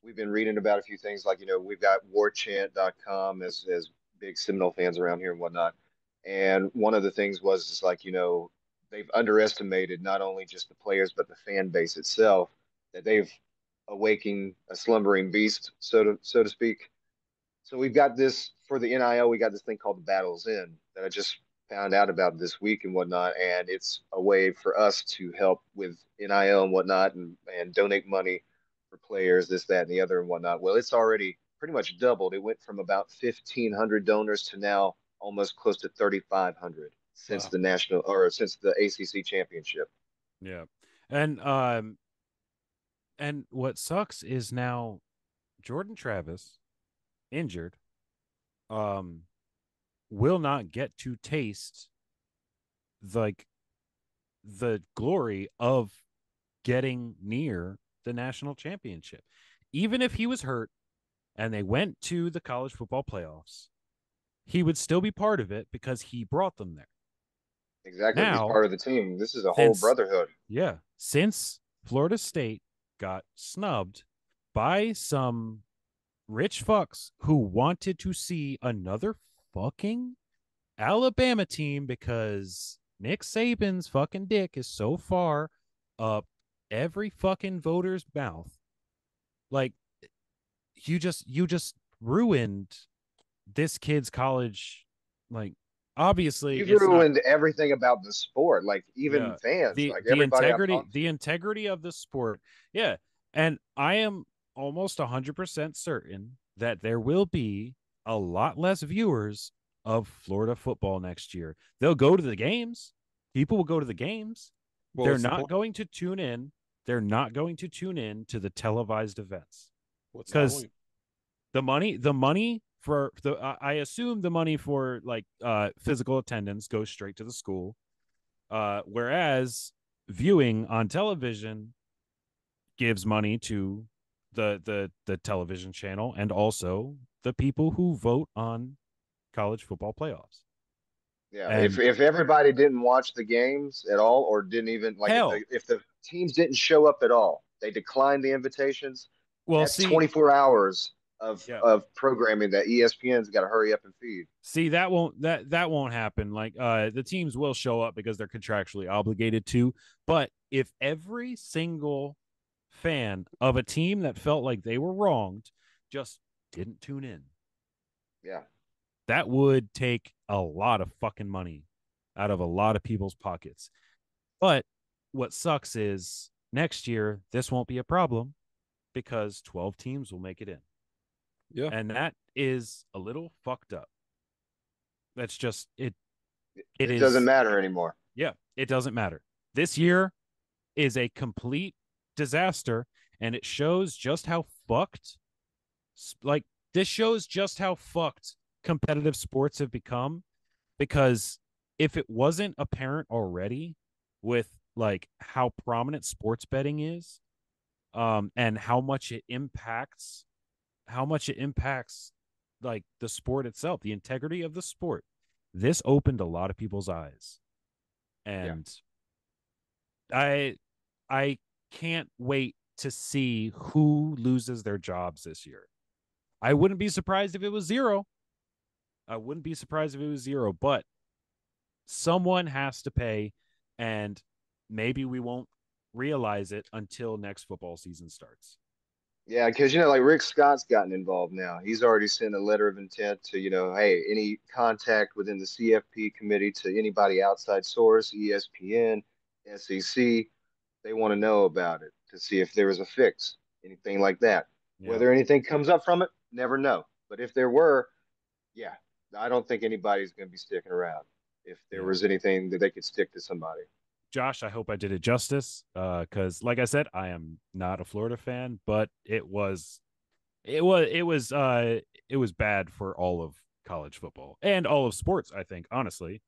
Speaker 3: we've been reading about a few things like, we've got warchant.com as big Seminole fans around here and whatnot. And one of the things was just like, they've underestimated not only just the players, but the fan base itself, that they've awakened a slumbering beast, so to speak. So we've got this for the NIL, we got this thing called the Battles In that I just found out about this week and whatnot. And it's a way for us to help with NIL and whatnot and donate money for players, this, that, and the other and whatnot. Well, it's already pretty much doubled. It went from about 1,500 donors to now almost close to 3,500 since since the ACC championship.
Speaker 7: Yeah. And what sucks is now Jordan Travis, injured, will not get to taste the glory of getting near the national championship. Even if he was hurt and they went to the college football playoffs, he would still be part of it because he brought them there.
Speaker 3: Exactly.
Speaker 7: Now,
Speaker 3: he's part of the team. This is a whole brotherhood.
Speaker 7: Yeah. Since Florida State got snubbed by some rich fucks who wanted to see another fucking Alabama team because Nick Saban's fucking dick is so far up every fucking voter's mouth. Like, you just ruined this kid's college. Like, obviously,
Speaker 3: you've ruined everything about the sport. Like, even fans,
Speaker 7: the integrity of the sport. Yeah. And I am almost 100% certain that there will be a lot less viewers of Florida football next year. They'll go to the games. People will go to the games.
Speaker 6: Well,
Speaker 7: they're not going to tune in. They're not going to tune in to the televised events. Because the money for I assume the money for like physical attendance goes straight to the school. Whereas viewing on television gives money to the television channel and also the people who vote on college football playoffs.
Speaker 3: Yeah, and if everybody didn't watch the games at all, or didn't even like, if the teams didn't show up at all, they declined the invitations.
Speaker 7: Well,
Speaker 3: that's 24 hours of programming that ESPN's got to hurry up and feed.
Speaker 7: See, that won't happen. Like, the teams will show up because they're contractually obligated to. But if every single fan of a team that felt like they were wronged just didn't tune in, that would take a lot of fucking money out of a lot of people's pockets. But what sucks is next year this won't be a problem because 12 teams will make it in.
Speaker 6: Yeah.
Speaker 7: And that is a little fucked up. That's just it
Speaker 3: doesn't matter anymore.
Speaker 7: Yeah, it doesn't matter. This year is a complete disaster, and it shows just how fucked competitive sports have become, because if it wasn't apparent already with like how prominent sports betting is, and how much it impacts like the sport itself, the integrity of the sport, this opened a lot of people's eyes. And I can't wait to see who loses their jobs this year. I wouldn't be surprised if it was zero. But Someone has to pay, and maybe we won't realize it until next football season starts.
Speaker 3: Yeah, because like Rick Scott's gotten involved now. He's already sent a letter of intent to, hey, any contact within the CFP committee to anybody outside source, ESPN, SEC, they want to know about it to see if there was a fix, anything like that.
Speaker 7: Yeah.
Speaker 3: Whether anything comes up from it, never know. But if there were, yeah, I don't think anybody's going to be sticking around if there was anything that they could stick to somebody.
Speaker 7: Josh, I hope I did it justice. Because like I said, I am not a Florida fan, but it was bad for all of college football and all of sports, I think, honestly.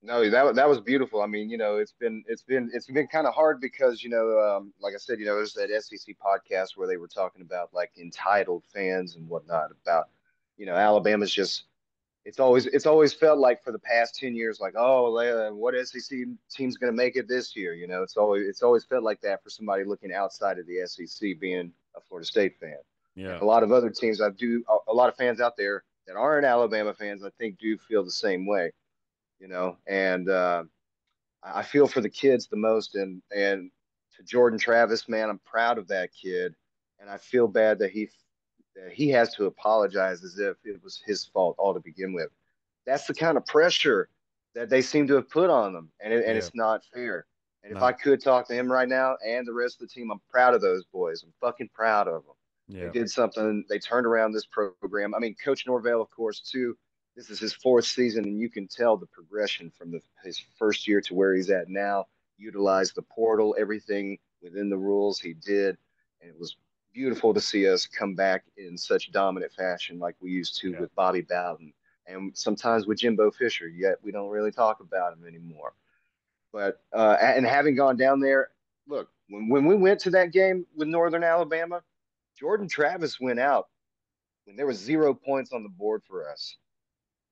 Speaker 3: No, that was beautiful. I mean, it's been kind of hard because like I said, there's that SEC podcast where they were talking about like entitled fans and whatnot about, Alabama's just it's always felt like for the past 10 years, like, oh, what SEC team's going to make it this year? It's always felt like that for somebody looking outside of the SEC, being a Florida State fan.
Speaker 7: Yeah.
Speaker 3: And a lot of other teams, a lot of fans out there that aren't Alabama fans, I think do feel the same way. And I feel for the kids the most, and to Jordan Travis, man, I'm proud of that kid, and I feel bad that he has to apologize as if it was his fault all to begin with. That's the kind of pressure that they seem to have put on them, and it's not fair. And if I could talk to him right now and the rest of the team, I'm proud of those boys. I'm fucking proud of them. They did something. They turned around this program. I mean, Coach Norvell, of course, too. This is his fourth season, and you can tell the progression from his first year to where he's at now. Utilize the portal, everything within the rules he did, and it was beautiful to see us come back in such dominant fashion like we used to with Bobby Bowden and sometimes with Jimbo Fisher. Yet we don't really talk about him anymore. But and having gone down there, look, when we went to that game with Northern Alabama, Jordan Travis went out when there was 0 points on the board for us.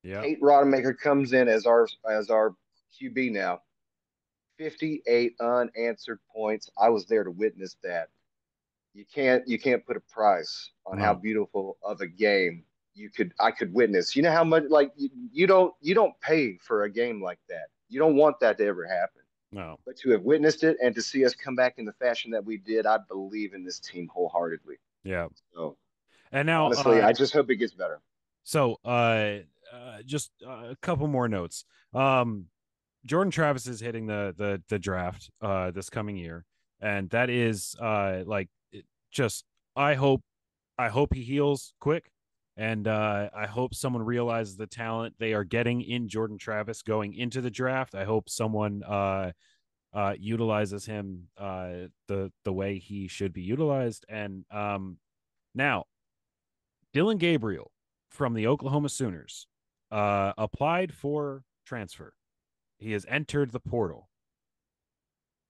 Speaker 7: Yeah.
Speaker 3: Tate Rodemaker comes in as our QB now. 58 unanswered points. I was there to witness that. You can't put a price on how beautiful of a game I could witness. You know how much, like, you don't pay for a game like that. You don't want that to ever happen.
Speaker 7: No.
Speaker 3: But to have witnessed it and to see us come back in the fashion that we did, I believe in this team wholeheartedly.
Speaker 7: Yeah.
Speaker 3: So,
Speaker 7: and now,
Speaker 3: honestly, I just hope it gets better.
Speaker 7: So, just a couple more notes. Jordan Travis is hitting the draft this coming year, and that is just I hope he heals quick, and I hope someone realizes the talent they are getting in Jordan Travis going into the draft. I hope someone utilizes him the way he should be utilized. And now, Dylan Gabriel from the Oklahoma Sooners applied for transfer. He has entered the portal.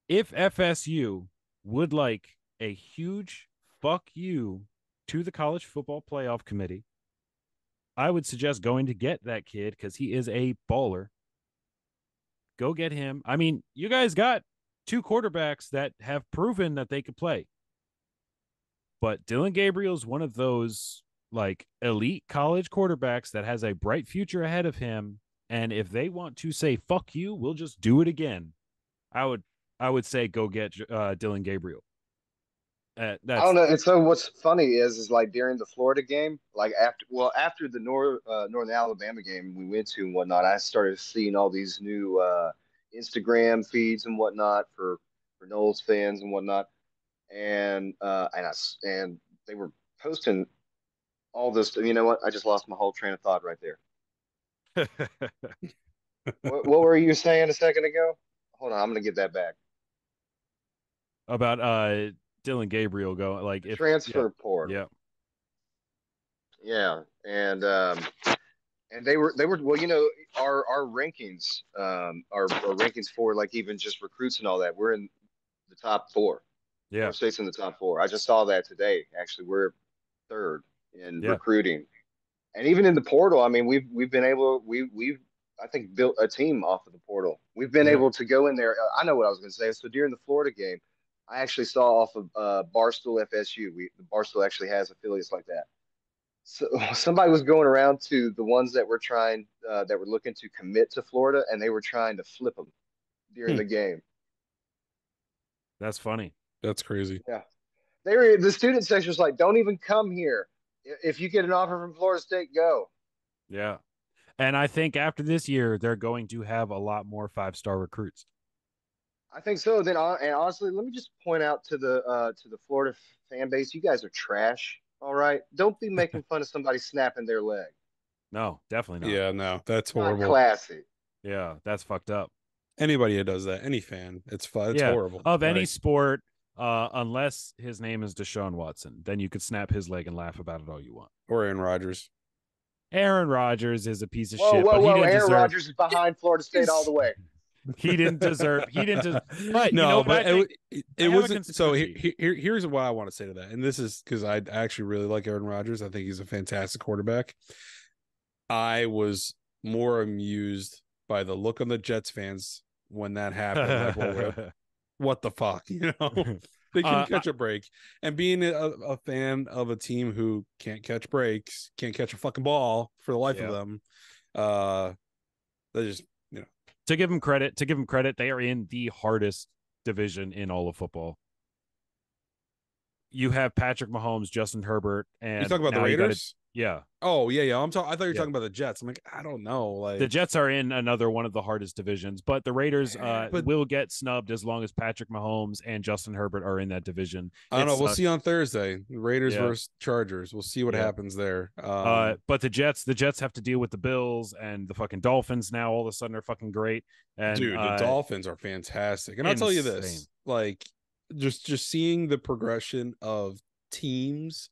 Speaker 7: If FSU would like a huge fuck you to the College Football Playoff Committee, I would suggest going to get that kid because he is a baller. Go get him. I mean, you guys got two quarterbacks that have proven that they could play. But Dylan Gabriel is one of those like elite college quarterbacks that has a bright future ahead of him. And if they want to say, fuck you, we'll just do it again. I would say go get Dylan Gabriel.
Speaker 3: I don't know. And so what's funny is like during the Florida game, like after the Northern Alabama game we went to and whatnot, I started seeing all these new Instagram feeds and whatnot for Knowles fans and whatnot, and they were posting all this. You know what? I just lost my whole train of thought right there. What were you saying a second ago? Hold on, I'm gonna get that back.
Speaker 7: About Dylan Gabriel going like if
Speaker 3: transfer portal. Yeah, and they were well, our rankings, our rankings for like even just recruits and all that. We're in the top 4.
Speaker 7: Yeah,
Speaker 3: Florida State's in the top 4. I just saw that today. Actually, we're 3rd in recruiting, and even in the portal. I mean, we've been able we've I think built a team off of the portal. We've been able to go in there. I know what I was going to say. So during the Florida game, I actually saw off of Barstool FSU. The Barstool actually has affiliates like that. So somebody was going around to the ones that were that were looking to commit to Florida, and they were trying to flip them during the game.
Speaker 7: That's funny.
Speaker 6: That's crazy.
Speaker 3: Yeah, the student section was like, "Don't even come here. If you get an offer from Florida State, go."
Speaker 7: Yeah. And I think after this year, they're going to have a lot more 5-star recruits.
Speaker 3: I think so. Then, and honestly, let me just point out to the Florida fan base, you guys are trash. All right, don't be making fun of somebody snapping their leg.
Speaker 7: No, definitely not.
Speaker 6: Yeah, no, that's
Speaker 3: Not
Speaker 6: horrible.
Speaker 3: classy.
Speaker 7: Yeah, that's fucked up.
Speaker 6: Anybody that does that, any fan, it's fun. It's horrible.
Speaker 7: Of any sport, unless his name is Deshaun Watson, then you could snap his leg and laugh about it all you want.
Speaker 6: Or Aaron Rodgers.
Speaker 7: Aaron Rodgers is a piece of shit.
Speaker 3: Whoa,
Speaker 7: but he didn't
Speaker 3: Aaron
Speaker 7: deserve...
Speaker 3: Rodgers is behind Florida State all the way.
Speaker 7: He didn't deserve. But
Speaker 6: no,
Speaker 7: you know
Speaker 6: but it wasn't. So here's what I want to say to that, and this is because I actually really like Aaron Rodgers. I think he's a fantastic quarterback. I was more amused by the look on the Jets fans when that happened. Like, what the fuck, you know? They can catch a break, and being a fan of a team who can't catch breaks, can't catch a fucking ball for the life of them, they just.
Speaker 7: To give them credit, they are in the hardest division in all of football. You have Patrick Mahomes, Justin Herbert, and
Speaker 6: you talking about the Raiders?
Speaker 7: Yeah.
Speaker 6: Oh yeah. I thought you were talking about the Jets. I'm like, I don't know. Like
Speaker 7: the Jets are in another one of the hardest divisions, but the Raiders will get snubbed as long as Patrick Mahomes and Justin Herbert are in that division.
Speaker 6: I don't know. We'll see on Thursday. Raiders versus Chargers. We'll see what happens there.
Speaker 7: But the Jets have to deal with the Bills, and the fucking Dolphins now all of a sudden are fucking great. And
Speaker 6: dude, the Dolphins are fantastic. And I'll tell you this, like just seeing the progression of teams.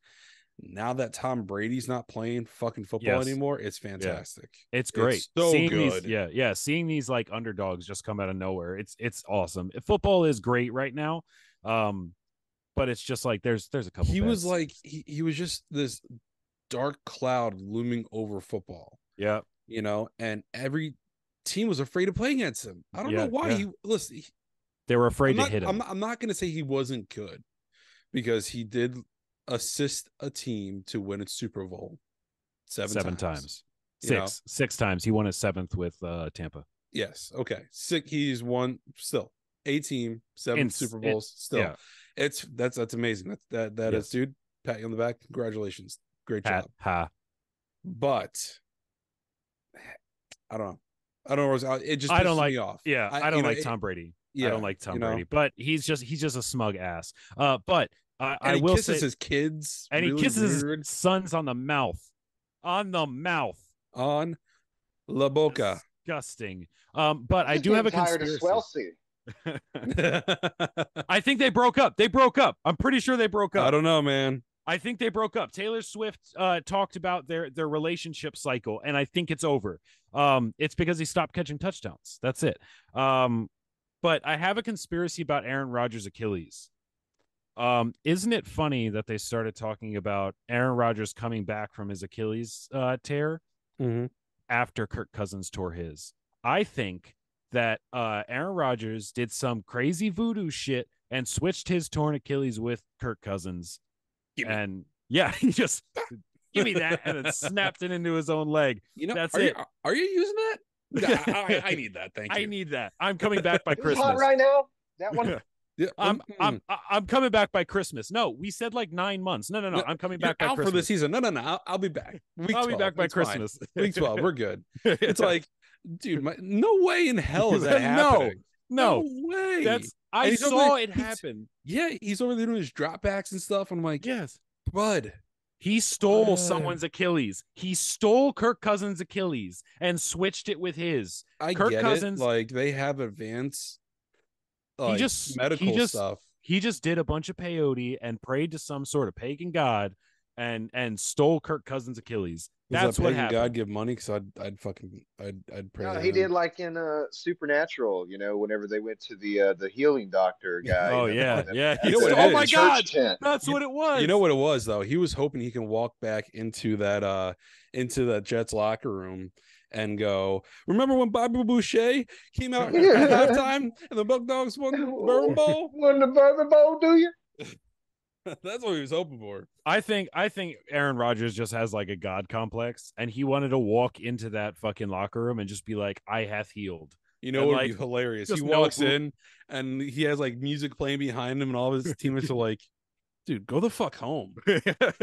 Speaker 6: Now that Tom Brady's not playing fucking football anymore, it's fantastic.
Speaker 7: Yeah. It's great.
Speaker 6: It's so
Speaker 7: seeing
Speaker 6: good.
Speaker 7: These, seeing these like underdogs just come out of nowhere. It's awesome. Football is great right now. But it's just like there's a couple.
Speaker 6: He was like he was just this dark cloud looming over football.
Speaker 7: Yeah.
Speaker 6: You know, and every team was afraid of playing against him. I don't know why
Speaker 7: they were afraid to hit him.
Speaker 6: I'm not going to say he wasn't good, because he did assist a team to win its Super Bowl seven times. Six times. He won his 7th with Tampa. Yes. Okay. He's won still 8 7 Super Bowls. Still, that's amazing. That is, dude. Pat you on the back. Congratulations. Great job. But I don't know. It just pisses me off.
Speaker 7: Yeah, I don't like Tom Brady. Yeah, I don't like Tom Brady, but he's just a smug ass. But I will say
Speaker 6: his kids,
Speaker 7: and he kisses his sons on the mouth, on
Speaker 6: la boca.
Speaker 7: Disgusting. But I do have a conspiracy. I think they broke up. I'm pretty sure they broke up.
Speaker 6: I don't know, man.
Speaker 7: I think they broke up. Taylor Swift talked about their relationship cycle, and I think it's over. It's because he stopped catching touchdowns. That's it. But I have a conspiracy about Aaron Rodgers' Achilles. Isn't it funny that they started talking about Aaron Rodgers coming back from his Achilles tear after Kirk Cousins tore his? I think that Aaron Rodgers did some crazy voodoo shit and switched his torn Achilles with Kirk Cousins. He just give me that and then snapped it into his own leg. That's it.
Speaker 6: Are you using that? No, I need that. Thank you.
Speaker 7: I need that. I'm coming back by Christmas.
Speaker 3: Hot right now. That one.
Speaker 7: Yeah, I'm coming back by Christmas. No, we said like 9 months. No. I'm coming back by Christmas.
Speaker 6: For the season. No. I'll be back.
Speaker 7: I'll be back by Christmas.
Speaker 6: Week 12. We're good. It's like, dude, no way in hell is that happening.
Speaker 7: No
Speaker 6: way.
Speaker 7: I saw it happen.
Speaker 6: Yeah, he's over there doing his dropbacks and stuff. And I'm like,
Speaker 7: yes,
Speaker 6: bud.
Speaker 7: He stole someone's Achilles. He stole Kirk Cousins' Achilles and switched it with his.
Speaker 6: Kirk Cousins, like they have advanced medical stuff.
Speaker 7: He just did a bunch of peyote and prayed to some sort of pagan god and stole Kirk Cousins' Achilles. That's what happened.
Speaker 6: God give money, because I'd pray.
Speaker 3: No, he did like in Supernatural. Whenever they went to the healing doctor guy.
Speaker 7: Oh yeah.
Speaker 3: Oh my God,
Speaker 7: that's what it was.
Speaker 6: You know what it was though? He was hoping he can walk back into that Jets locker room and go, remember when Bobby Boucher came out at halftime and the Buckdogs won the Bourbon Bowl?
Speaker 3: Won the Bourbon Bowl, do you?
Speaker 6: That's what he was hoping for.
Speaker 7: I think Aaron Rodgers just has like a god complex, and he wanted to walk into that fucking locker room and just be like, "I hath healed."
Speaker 6: You know,
Speaker 7: And,
Speaker 6: it would
Speaker 7: like,
Speaker 6: be hilarious. He
Speaker 7: just
Speaker 6: walks
Speaker 7: no-
Speaker 6: in and he has like music playing behind him, and all of his teammates are like, dude, go the fuck home. You're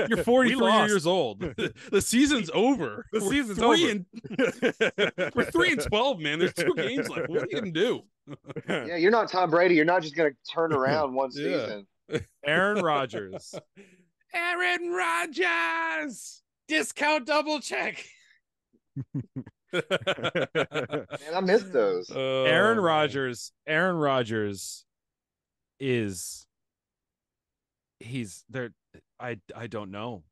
Speaker 7: We
Speaker 6: 43
Speaker 7: lost.
Speaker 6: years old. The season's over.
Speaker 7: The
Speaker 6: We're
Speaker 7: season's
Speaker 6: three
Speaker 7: over.
Speaker 6: we're 3-12, man. There's 2 games left. What are you gonna do?
Speaker 3: Yeah, you're not Tom Brady. You're not just going to turn around one
Speaker 6: Yeah.
Speaker 3: season.
Speaker 7: Aaron Rodgers.
Speaker 6: Aaron Rodgers, discount double check.
Speaker 3: Man, I missed those.
Speaker 7: Aaron
Speaker 6: man.
Speaker 7: Rodgers. Aaron Rodgers is he's there. I don't know.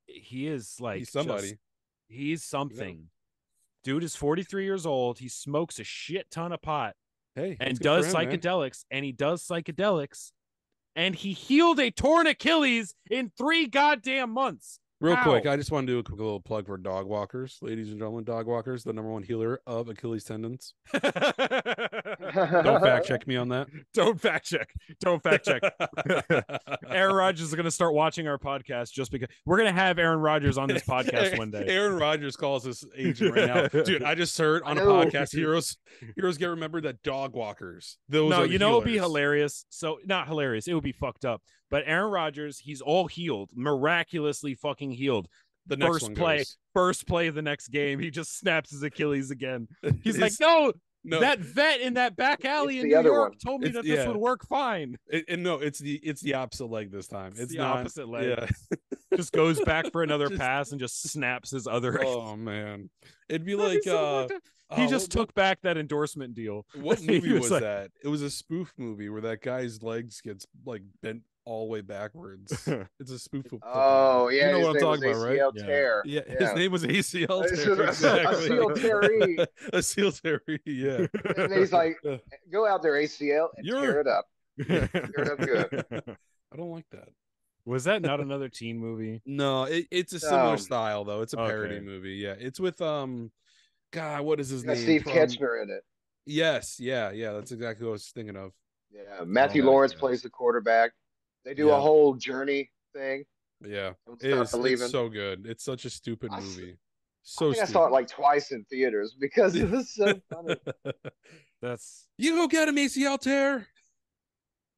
Speaker 7: He is like
Speaker 6: He's somebody.
Speaker 7: He's something. Dude is 43 years old. He smokes a shit ton of pot
Speaker 6: Hey,
Speaker 7: and
Speaker 6: it's good
Speaker 7: does
Speaker 6: for him, man.
Speaker 7: psychedelics. And he healed a torn Achilles in 3 goddamn months.
Speaker 6: Real
Speaker 7: How?
Speaker 6: quick, I just want to do a quick little plug for dog walkers, ladies and gentlemen. Dog walkers, the #1 healer of Achilles tendons. Don't fact check me on that.
Speaker 7: Don't fact check. Don't fact check. Aaron Rodgers is going to start watching our podcast just because we're going to have Aaron Rodgers on this podcast one day.
Speaker 6: Aaron Rodgers calls his agent right now. Dude, I just heard on a
Speaker 3: I know.
Speaker 6: podcast, heroes get remembered that dog walkers. Those
Speaker 7: No,
Speaker 6: are the
Speaker 7: you know it would be
Speaker 6: healers.
Speaker 7: hilarious. So not hilarious. It would be fucked up. But Aaron Rodgers, he's all healed, miraculously fucking healed.
Speaker 6: The next
Speaker 7: First
Speaker 6: one
Speaker 7: play,
Speaker 6: goes.
Speaker 7: first play of the next game, he just snaps his Achilles again. He's like,
Speaker 6: It's-
Speaker 7: no,
Speaker 6: no,
Speaker 7: that vet in that back alley
Speaker 3: It's
Speaker 7: in
Speaker 3: the
Speaker 7: New
Speaker 3: other
Speaker 7: York
Speaker 3: one.
Speaker 7: told me
Speaker 6: It's-
Speaker 7: that this
Speaker 6: yeah.
Speaker 7: would work fine.
Speaker 6: no, it's the opposite leg this time. It's
Speaker 7: the
Speaker 6: not,
Speaker 7: opposite leg.
Speaker 6: Yeah.
Speaker 7: Just goes back for another
Speaker 6: Just-
Speaker 7: pass and just snaps his other.
Speaker 6: Oh man, it'd be
Speaker 7: That'd
Speaker 6: like
Speaker 7: be so fucked up. He
Speaker 6: oh,
Speaker 7: just took back that endorsement deal.
Speaker 6: What
Speaker 7: He
Speaker 6: movie
Speaker 7: was
Speaker 6: was
Speaker 7: like-
Speaker 6: that? It was a spoof movie where that guy's legs gets like bent all the way backwards. It's a spoof of
Speaker 3: Oh, yeah.
Speaker 6: You know
Speaker 3: his
Speaker 6: what I'm
Speaker 3: name was
Speaker 6: talking about, right?
Speaker 3: ACL
Speaker 7: Yeah.
Speaker 3: tear.
Speaker 6: Yeah, his name was ACL
Speaker 3: It's
Speaker 6: Terry.
Speaker 3: just a seal terry.
Speaker 6: A seal Terry, yeah.
Speaker 3: And then he's like, go out there, ACL, and
Speaker 6: You're-
Speaker 3: tear it up. Tear it up good.
Speaker 6: I don't like that.
Speaker 7: Was that not another teen movie?
Speaker 6: No, it's a
Speaker 3: No.
Speaker 6: similar style though. It's a
Speaker 7: Okay.
Speaker 6: parody movie. Yeah, it's with God, what is his
Speaker 3: It's got
Speaker 6: name?
Speaker 3: Steve
Speaker 6: from-
Speaker 3: Ketchner in it.
Speaker 6: Yes, yeah, that's exactly what I was thinking of.
Speaker 3: Yeah. Matthew
Speaker 7: Oh,
Speaker 3: Lawrence
Speaker 7: okay.
Speaker 3: plays the quarterback. They do
Speaker 6: Yeah.
Speaker 3: a whole journey thing.
Speaker 6: Yeah,
Speaker 3: Don't
Speaker 6: it's
Speaker 3: stop believing.
Speaker 6: so good. It's such a stupid
Speaker 3: I s-
Speaker 6: movie.
Speaker 3: I
Speaker 6: So
Speaker 3: think I
Speaker 6: stupid.
Speaker 3: saw it like twice in theaters because it was so funny.
Speaker 7: That's
Speaker 6: You go get him, ACL tear.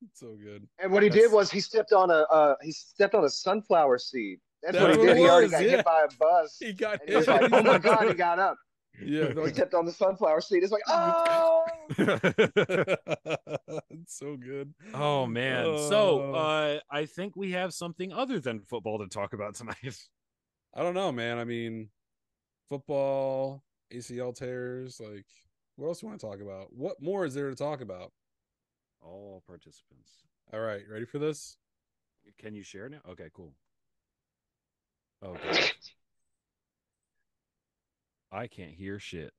Speaker 6: It's so good.
Speaker 3: And what he did was he stepped on a sunflower seed. That's what
Speaker 6: That's
Speaker 3: he
Speaker 6: what
Speaker 3: did.
Speaker 6: it
Speaker 3: He already
Speaker 6: was,
Speaker 3: got
Speaker 6: yeah.
Speaker 3: hit by a bus.
Speaker 6: He got
Speaker 3: And he was like, oh my God, he got up.
Speaker 6: Yeah,
Speaker 3: He stepped on the sunflower seed. It's like, oh.
Speaker 6: it's so good.
Speaker 7: oh man. So I think we have something other than football to talk about tonight.
Speaker 6: I don't know, man. I mean, football, ACL tears, like what else do you want to talk about? What more is there to talk about?
Speaker 7: All participants.
Speaker 6: All right, ready for this?
Speaker 7: Can you share now? Okay, cool. Okay. I can't hear shit.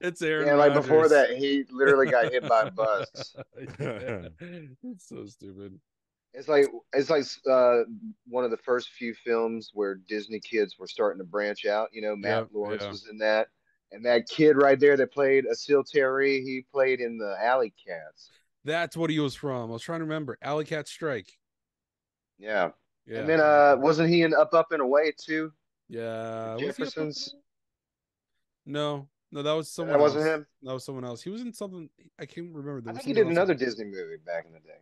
Speaker 6: It's Aaron.
Speaker 3: Yeah, like before
Speaker 6: Rodgers.
Speaker 3: that, he literally got hit by a bus.
Speaker 6: Yeah. It's so stupid.
Speaker 3: It's like one of the first few films where Disney kids were starting to branch out. You know, Matt
Speaker 6: Yeah,
Speaker 3: Lawrence
Speaker 6: yeah.
Speaker 3: was in that, and that kid right there that played Asil Terry, he played in the Alley Cats.
Speaker 6: That's what he was from. I was trying to remember. Alley Cat Strike.
Speaker 3: Yeah.
Speaker 6: Yeah.
Speaker 3: And then wasn't he in Up and Away too?
Speaker 6: Yeah.
Speaker 3: The
Speaker 6: Was he up
Speaker 3: Jeffersons?
Speaker 6: No, that was someone.
Speaker 3: That wasn't
Speaker 6: else.
Speaker 3: him?
Speaker 6: That was someone else. He was in something. I can't remember. There
Speaker 3: I
Speaker 6: was
Speaker 3: think he did
Speaker 6: something else.
Speaker 3: another Disney movie back in the day.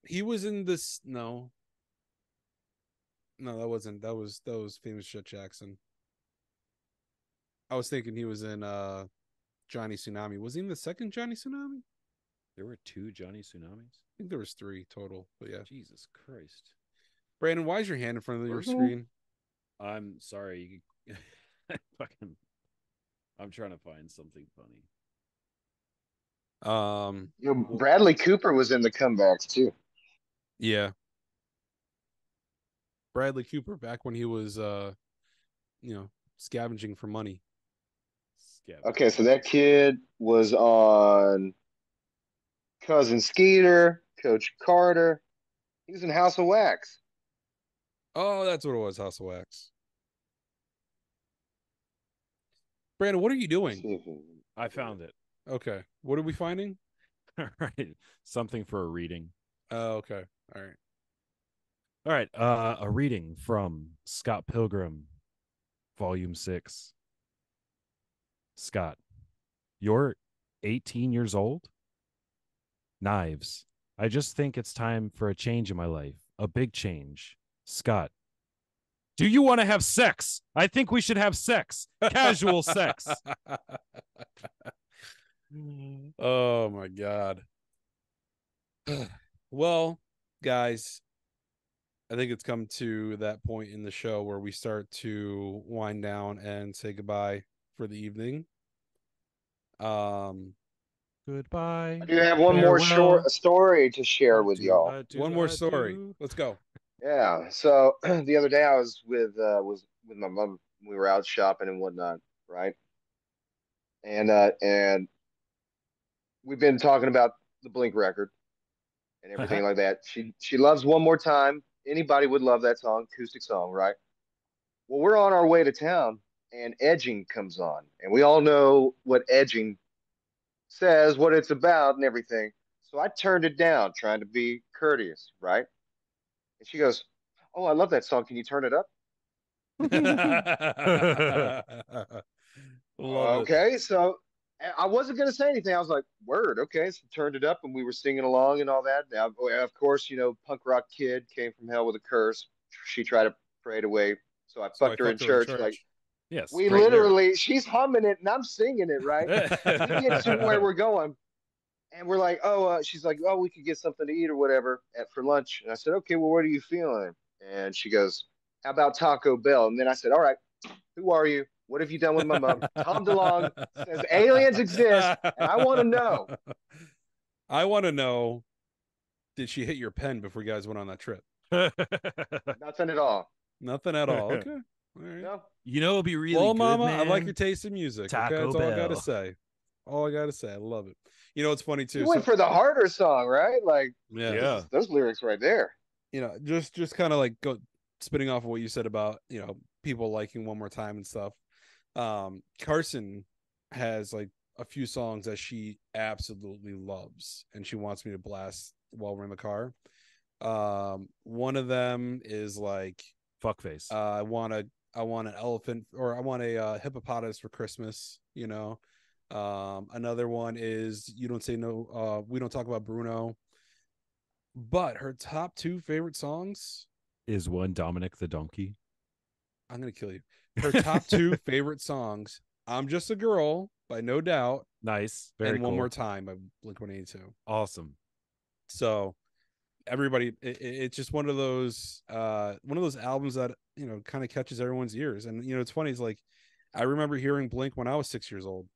Speaker 6: He was in this. No, that wasn't. That was famous Chet Jackson. I was thinking he was in Johnny Tsunami. Was he in the second Johnny Tsunami?
Speaker 7: There were 2 Johnny Tsunamis.
Speaker 6: I think there was 3 total. But yeah,
Speaker 7: Jesus Christ.
Speaker 6: Brandon, why is your hand in front of your
Speaker 3: Personal?
Speaker 6: screen?
Speaker 7: I'm sorry. I'm trying to find something funny.
Speaker 3: You know, Bradley Cooper was in the comebacks too.
Speaker 6: Yeah. Bradley Cooper back when he was scavenging for money.
Speaker 3: Okay, so that kid was on Cousin Skeeter, Coach Carter. He was in House of Wax.
Speaker 6: Oh, that's what it was. House of Wax. Brandon, what are you doing?
Speaker 7: I found it.
Speaker 6: Okay. What are we finding?
Speaker 7: All right. Something for a reading.
Speaker 6: Oh, okay. All right.
Speaker 7: All right. A reading from Scott Pilgrim, Volume 6. Scott, you're 18 years old? Knives. I just think it's time for a change in my life. A big change. Scott, do you want to have sex? I think we should have sex. Casual sex.
Speaker 6: Oh my God. Well, guys, I think it's come to that point in the show where we start to wind down and say goodbye for the evening.
Speaker 7: Goodbye.
Speaker 3: I do have one more
Speaker 7: Farewell.
Speaker 3: story to share with
Speaker 7: Adieu,
Speaker 3: y'all.
Speaker 7: adieu,
Speaker 6: One more story.
Speaker 7: adieu.
Speaker 6: Let's go.
Speaker 3: Yeah. So the other day I was with my mom. We were out shopping and whatnot, right? And we've been talking about the Blink record and everything like that. She loves One More Time. Anybody would love that song, acoustic song, right? Well, we're on our way to town and Edging comes on, and we all know what Edging says, what it's about, and everything. So I turned it down, trying to be courteous, right? And she goes, "Oh, I love that song. Can you turn it up?"
Speaker 6: Love it.
Speaker 3: Okay, so I wasn't gonna say anything. I was like, "Word, okay." So turned it up, and we were singing along and all that. Now, of course, punk rock kid came from hell with a curse. She tried to pray it away, so I
Speaker 6: So I
Speaker 3: fucked her in
Speaker 6: fucked her in
Speaker 3: church. Like
Speaker 6: church.
Speaker 7: Yes.
Speaker 3: we
Speaker 7: Great lyric.
Speaker 3: literally, she's humming it, and I'm singing it. Right? We get to where we're going, and we're like, "Oh," she's like, "Oh, we could get something to eat or whatever for lunch." And I said, "Okay, well, what are you feeling?" And she goes, "How about Taco Bell?" And then I said, "All right. Who are you? What have you done with my mom?" Tom DeLonge says aliens exist, and I want to know.
Speaker 6: I want to know, did she hit your pen before you guys went on that trip?
Speaker 3: Nothing at all.
Speaker 6: Nothing at all. Okay. All right.
Speaker 3: No.
Speaker 7: You know, it'd be really
Speaker 6: Well,
Speaker 7: good,
Speaker 6: Mama,
Speaker 7: man.
Speaker 6: I like your taste in music. Okay,
Speaker 7: Taco
Speaker 6: that's all I gotta
Speaker 7: Bell.
Speaker 6: say. All I gotta say. I love it. You know, it's funny too.
Speaker 3: You went for the harder song, right? Like,
Speaker 6: Yeah.
Speaker 7: Yeah.
Speaker 3: those lyrics right there.
Speaker 6: Just kind of like go spinning off of what you said about people liking One More Time and stuff. Carson has like a few songs that she absolutely loves, and she wants me to blast while we're in the car. One of them is like
Speaker 7: Fuckface.
Speaker 6: I want an elephant, or I want a hippopotamus for Christmas. Another one is You Don't Say No. We Don't Talk About Bruno. But her top two favorite songs,
Speaker 7: Is one Dominic the Donkey?
Speaker 6: I'm gonna kill you. Her top two favorite songs, I'm Just a Girl by No Doubt,
Speaker 7: Nice. Very
Speaker 6: and
Speaker 7: cool.
Speaker 6: One More Time by Blink-182.
Speaker 7: Awesome.
Speaker 6: So everybody, it's just one of those albums that kind of catches everyone's ears. And it's funny, it's like I remember hearing Blink when I was 6 years old,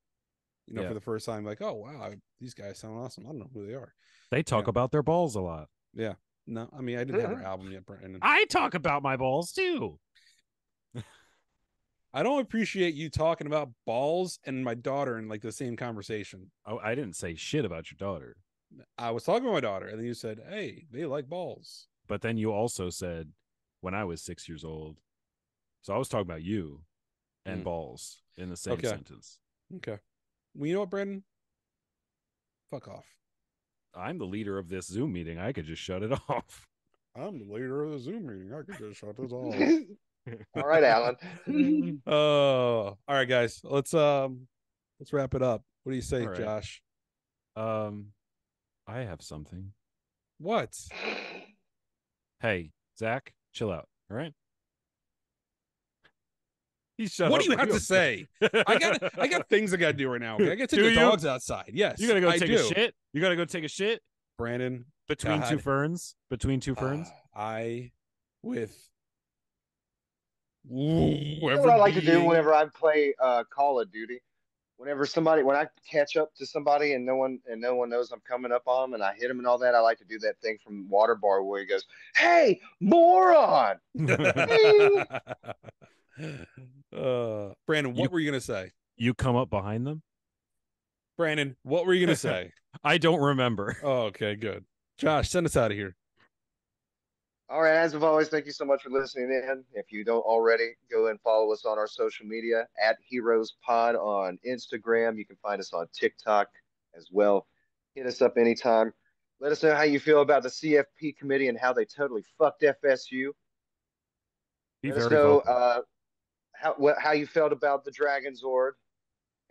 Speaker 7: Yeah.
Speaker 6: for the first time, like, oh wow, these guys sound awesome. I don't know who they are.
Speaker 7: They talk about their balls a lot.
Speaker 6: Yeah. No, I mean, I didn't have their album yet, Brandon.
Speaker 7: I talk about my balls too.
Speaker 6: I don't appreciate you talking about balls and my daughter in like the same conversation.
Speaker 7: Oh, I didn't say shit about your daughter.
Speaker 6: I was talking about my daughter, and then you said, "Hey, they like balls."
Speaker 7: But then you also said when I was 6 years old. So I was talking about you and balls in the same sentence.
Speaker 6: Okay. Well, you know what, Brandon? Fuck off.
Speaker 7: I'm the leader of this Zoom meeting. I could just shut it off.
Speaker 6: I'm the leader of the Zoom meeting. I could just shut this off.
Speaker 3: All right, Alan.
Speaker 6: All right, guys. Let's wrap it up. What do you say,
Speaker 7: Right.
Speaker 6: Josh?
Speaker 7: I have something.
Speaker 6: What?
Speaker 7: Hey, Zach, chill out. All right. He shut
Speaker 6: What
Speaker 7: up
Speaker 6: do you have
Speaker 7: real
Speaker 6: to say? I got things I gotta do right now. Okay? I gotta take
Speaker 7: Do
Speaker 6: the
Speaker 7: you?
Speaker 6: dogs outside. Yes.
Speaker 7: You gotta go
Speaker 6: I
Speaker 7: take
Speaker 6: do.
Speaker 7: a shit? You gotta go take a shit?
Speaker 6: Brandon.
Speaker 7: Between
Speaker 6: God.
Speaker 7: two ferns? Between two ferns?
Speaker 3: You know what I like to do whenever I play Call of Duty? When I catch up to somebody and no one knows I'm coming up on them and I hit them and all that, I like to do that thing from Waterboy where he goes, "Hey, moron!" Bing!
Speaker 6: Brandon, what were you gonna say?
Speaker 7: You come up behind them?
Speaker 6: Brandon, what were you gonna say?
Speaker 7: I don't remember.
Speaker 6: Oh, okay, good. Josh, send us out of here.
Speaker 3: All right, as of always, thank you so much for listening in. If you don't already, go and follow us on our social media at Heroes Pod on Instagram. You can find us on TikTok as well. Hit us up anytime. Let us know how you feel about the CFP committee and how they totally fucked FSU.
Speaker 7: Be
Speaker 3: Let us
Speaker 7: very
Speaker 3: know
Speaker 7: vocal.
Speaker 3: how you felt about the Dragon Zord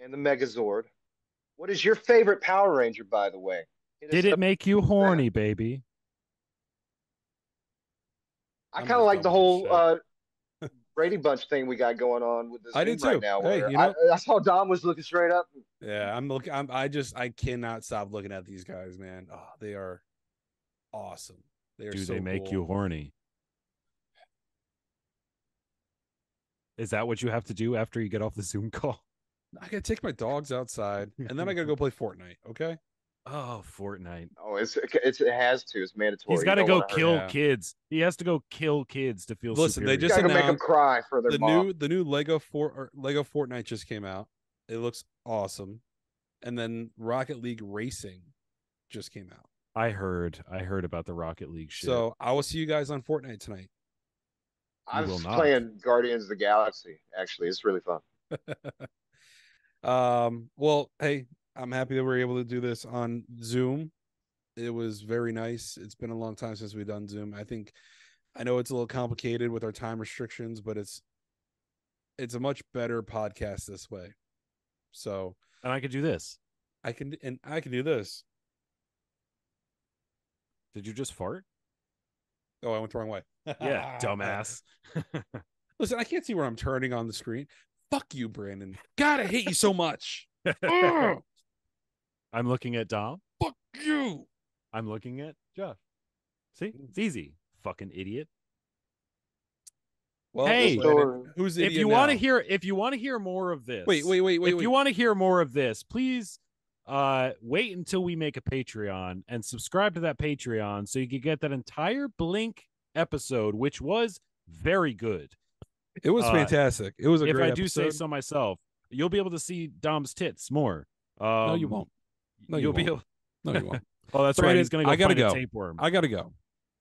Speaker 3: and the Megazord. What is your favorite Power Ranger, by the way? Hit us
Speaker 7: Did it
Speaker 3: up
Speaker 7: make you
Speaker 3: with that.
Speaker 7: horny, baby?
Speaker 3: I
Speaker 6: I'm
Speaker 3: kind of
Speaker 6: just
Speaker 3: like the
Speaker 6: done with this
Speaker 3: whole
Speaker 6: shit.
Speaker 3: Brady Bunch thing we got going on with the
Speaker 6: I did
Speaker 3: Zoom right
Speaker 6: too.
Speaker 3: now,
Speaker 6: Hey,
Speaker 3: where
Speaker 6: you know,
Speaker 3: I saw Dom was looking straight up.
Speaker 6: yeah, I'm looking. I cannot stop looking at these guys, man. Oh, they are awesome. They are
Speaker 7: Do
Speaker 6: so
Speaker 7: they make
Speaker 6: cool.
Speaker 7: you horny? Is that what you have to do after you get off the Zoom call?
Speaker 6: I gotta take my dogs outside, and then I gotta go play Fortnite. Okay.
Speaker 7: Oh, Fortnite.
Speaker 3: Oh, it has to. It's mandatory.
Speaker 7: He's got to
Speaker 3: You
Speaker 7: go
Speaker 3: don't want to hurt
Speaker 7: kill
Speaker 6: Yeah.
Speaker 7: kids. He has to go kill kids to feel
Speaker 6: Listen, they
Speaker 7: superior.
Speaker 3: You
Speaker 6: just
Speaker 3: gotta go make them
Speaker 6: announced
Speaker 3: cry for their mom.
Speaker 6: the new Lego Fortnite just came out. It looks awesome, and then Rocket League Racing just came out.
Speaker 7: I heard about the Rocket League shit.
Speaker 6: So I will see you guys on Fortnite tonight.
Speaker 3: I
Speaker 7: will
Speaker 3: was
Speaker 7: not.
Speaker 3: playing Guardians of the Galaxy. Actually, it's really fun.
Speaker 6: Well, hey, I'm happy that we're able to do this on Zoom. It was very nice. It's been a long time since we've done Zoom. I know it's a little complicated with our time restrictions, but it's a much better podcast this way. So,
Speaker 7: and I could do this.
Speaker 6: I can do this.
Speaker 7: Did you just fart?
Speaker 6: Oh, I went the wrong way.
Speaker 7: Yeah, dumbass.
Speaker 6: Listen, I can't see where I'm turning on the screen. Fuck you, Brandon. God, I hate you so much. Ugh.
Speaker 7: I'm looking at Dom.
Speaker 6: Fuck you.
Speaker 7: I'm looking at Jeff. See, it's easy. Fucking idiot.
Speaker 6: Well,
Speaker 7: hey,
Speaker 6: Brandon, who's the
Speaker 7: if
Speaker 6: idiot
Speaker 7: you want to
Speaker 6: now?
Speaker 7: hear, if you want to hear more of this,
Speaker 6: Wait.
Speaker 7: If you want to hear more of this, please wait until we make a Patreon and subscribe to that Patreon so you can get that entire Blink episode, which was very good.
Speaker 6: It was fantastic. It was a
Speaker 7: if
Speaker 6: great
Speaker 7: I do say
Speaker 6: episode.
Speaker 7: so myself. You'll be able to see Dom's tits more.
Speaker 6: No, you won't. No,
Speaker 7: you'll
Speaker 6: you
Speaker 7: be
Speaker 6: won't.
Speaker 7: able.
Speaker 6: No, you won't.
Speaker 7: Oh, that's right.
Speaker 6: Brandon,
Speaker 7: He's gonna go
Speaker 6: I gotta
Speaker 7: find
Speaker 6: go.
Speaker 7: a tapeworm.
Speaker 6: I gotta go.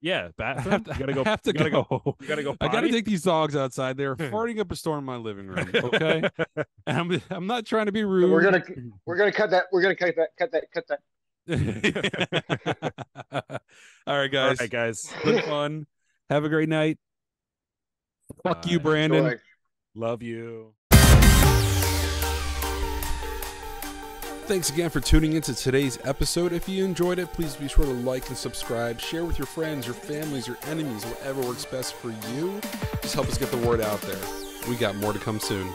Speaker 7: Yeah,
Speaker 6: I
Speaker 7: bathroom.
Speaker 6: have to,
Speaker 7: You gotta go.
Speaker 6: I have to
Speaker 7: you gotta
Speaker 6: go.
Speaker 7: You gotta go.
Speaker 6: I gotta
Speaker 7: potty?
Speaker 6: take these dogs outside. They're farting up a storm in my living room. Okay, and I'm not trying to be rude.
Speaker 3: So we're gonna cut that. We're gonna cut that.
Speaker 6: All right, guys.
Speaker 7: All right, guys.
Speaker 6: Been fun. Have a great night. Fuck you, Brandon.
Speaker 3: Enjoy.
Speaker 7: Love you.
Speaker 6: Thanks again for tuning into today's episode. If you enjoyed it, please be sure to like and subscribe. Share with your friends, your families, your enemies, whatever works best for you. Just help us get the word out there. We got more to come soon.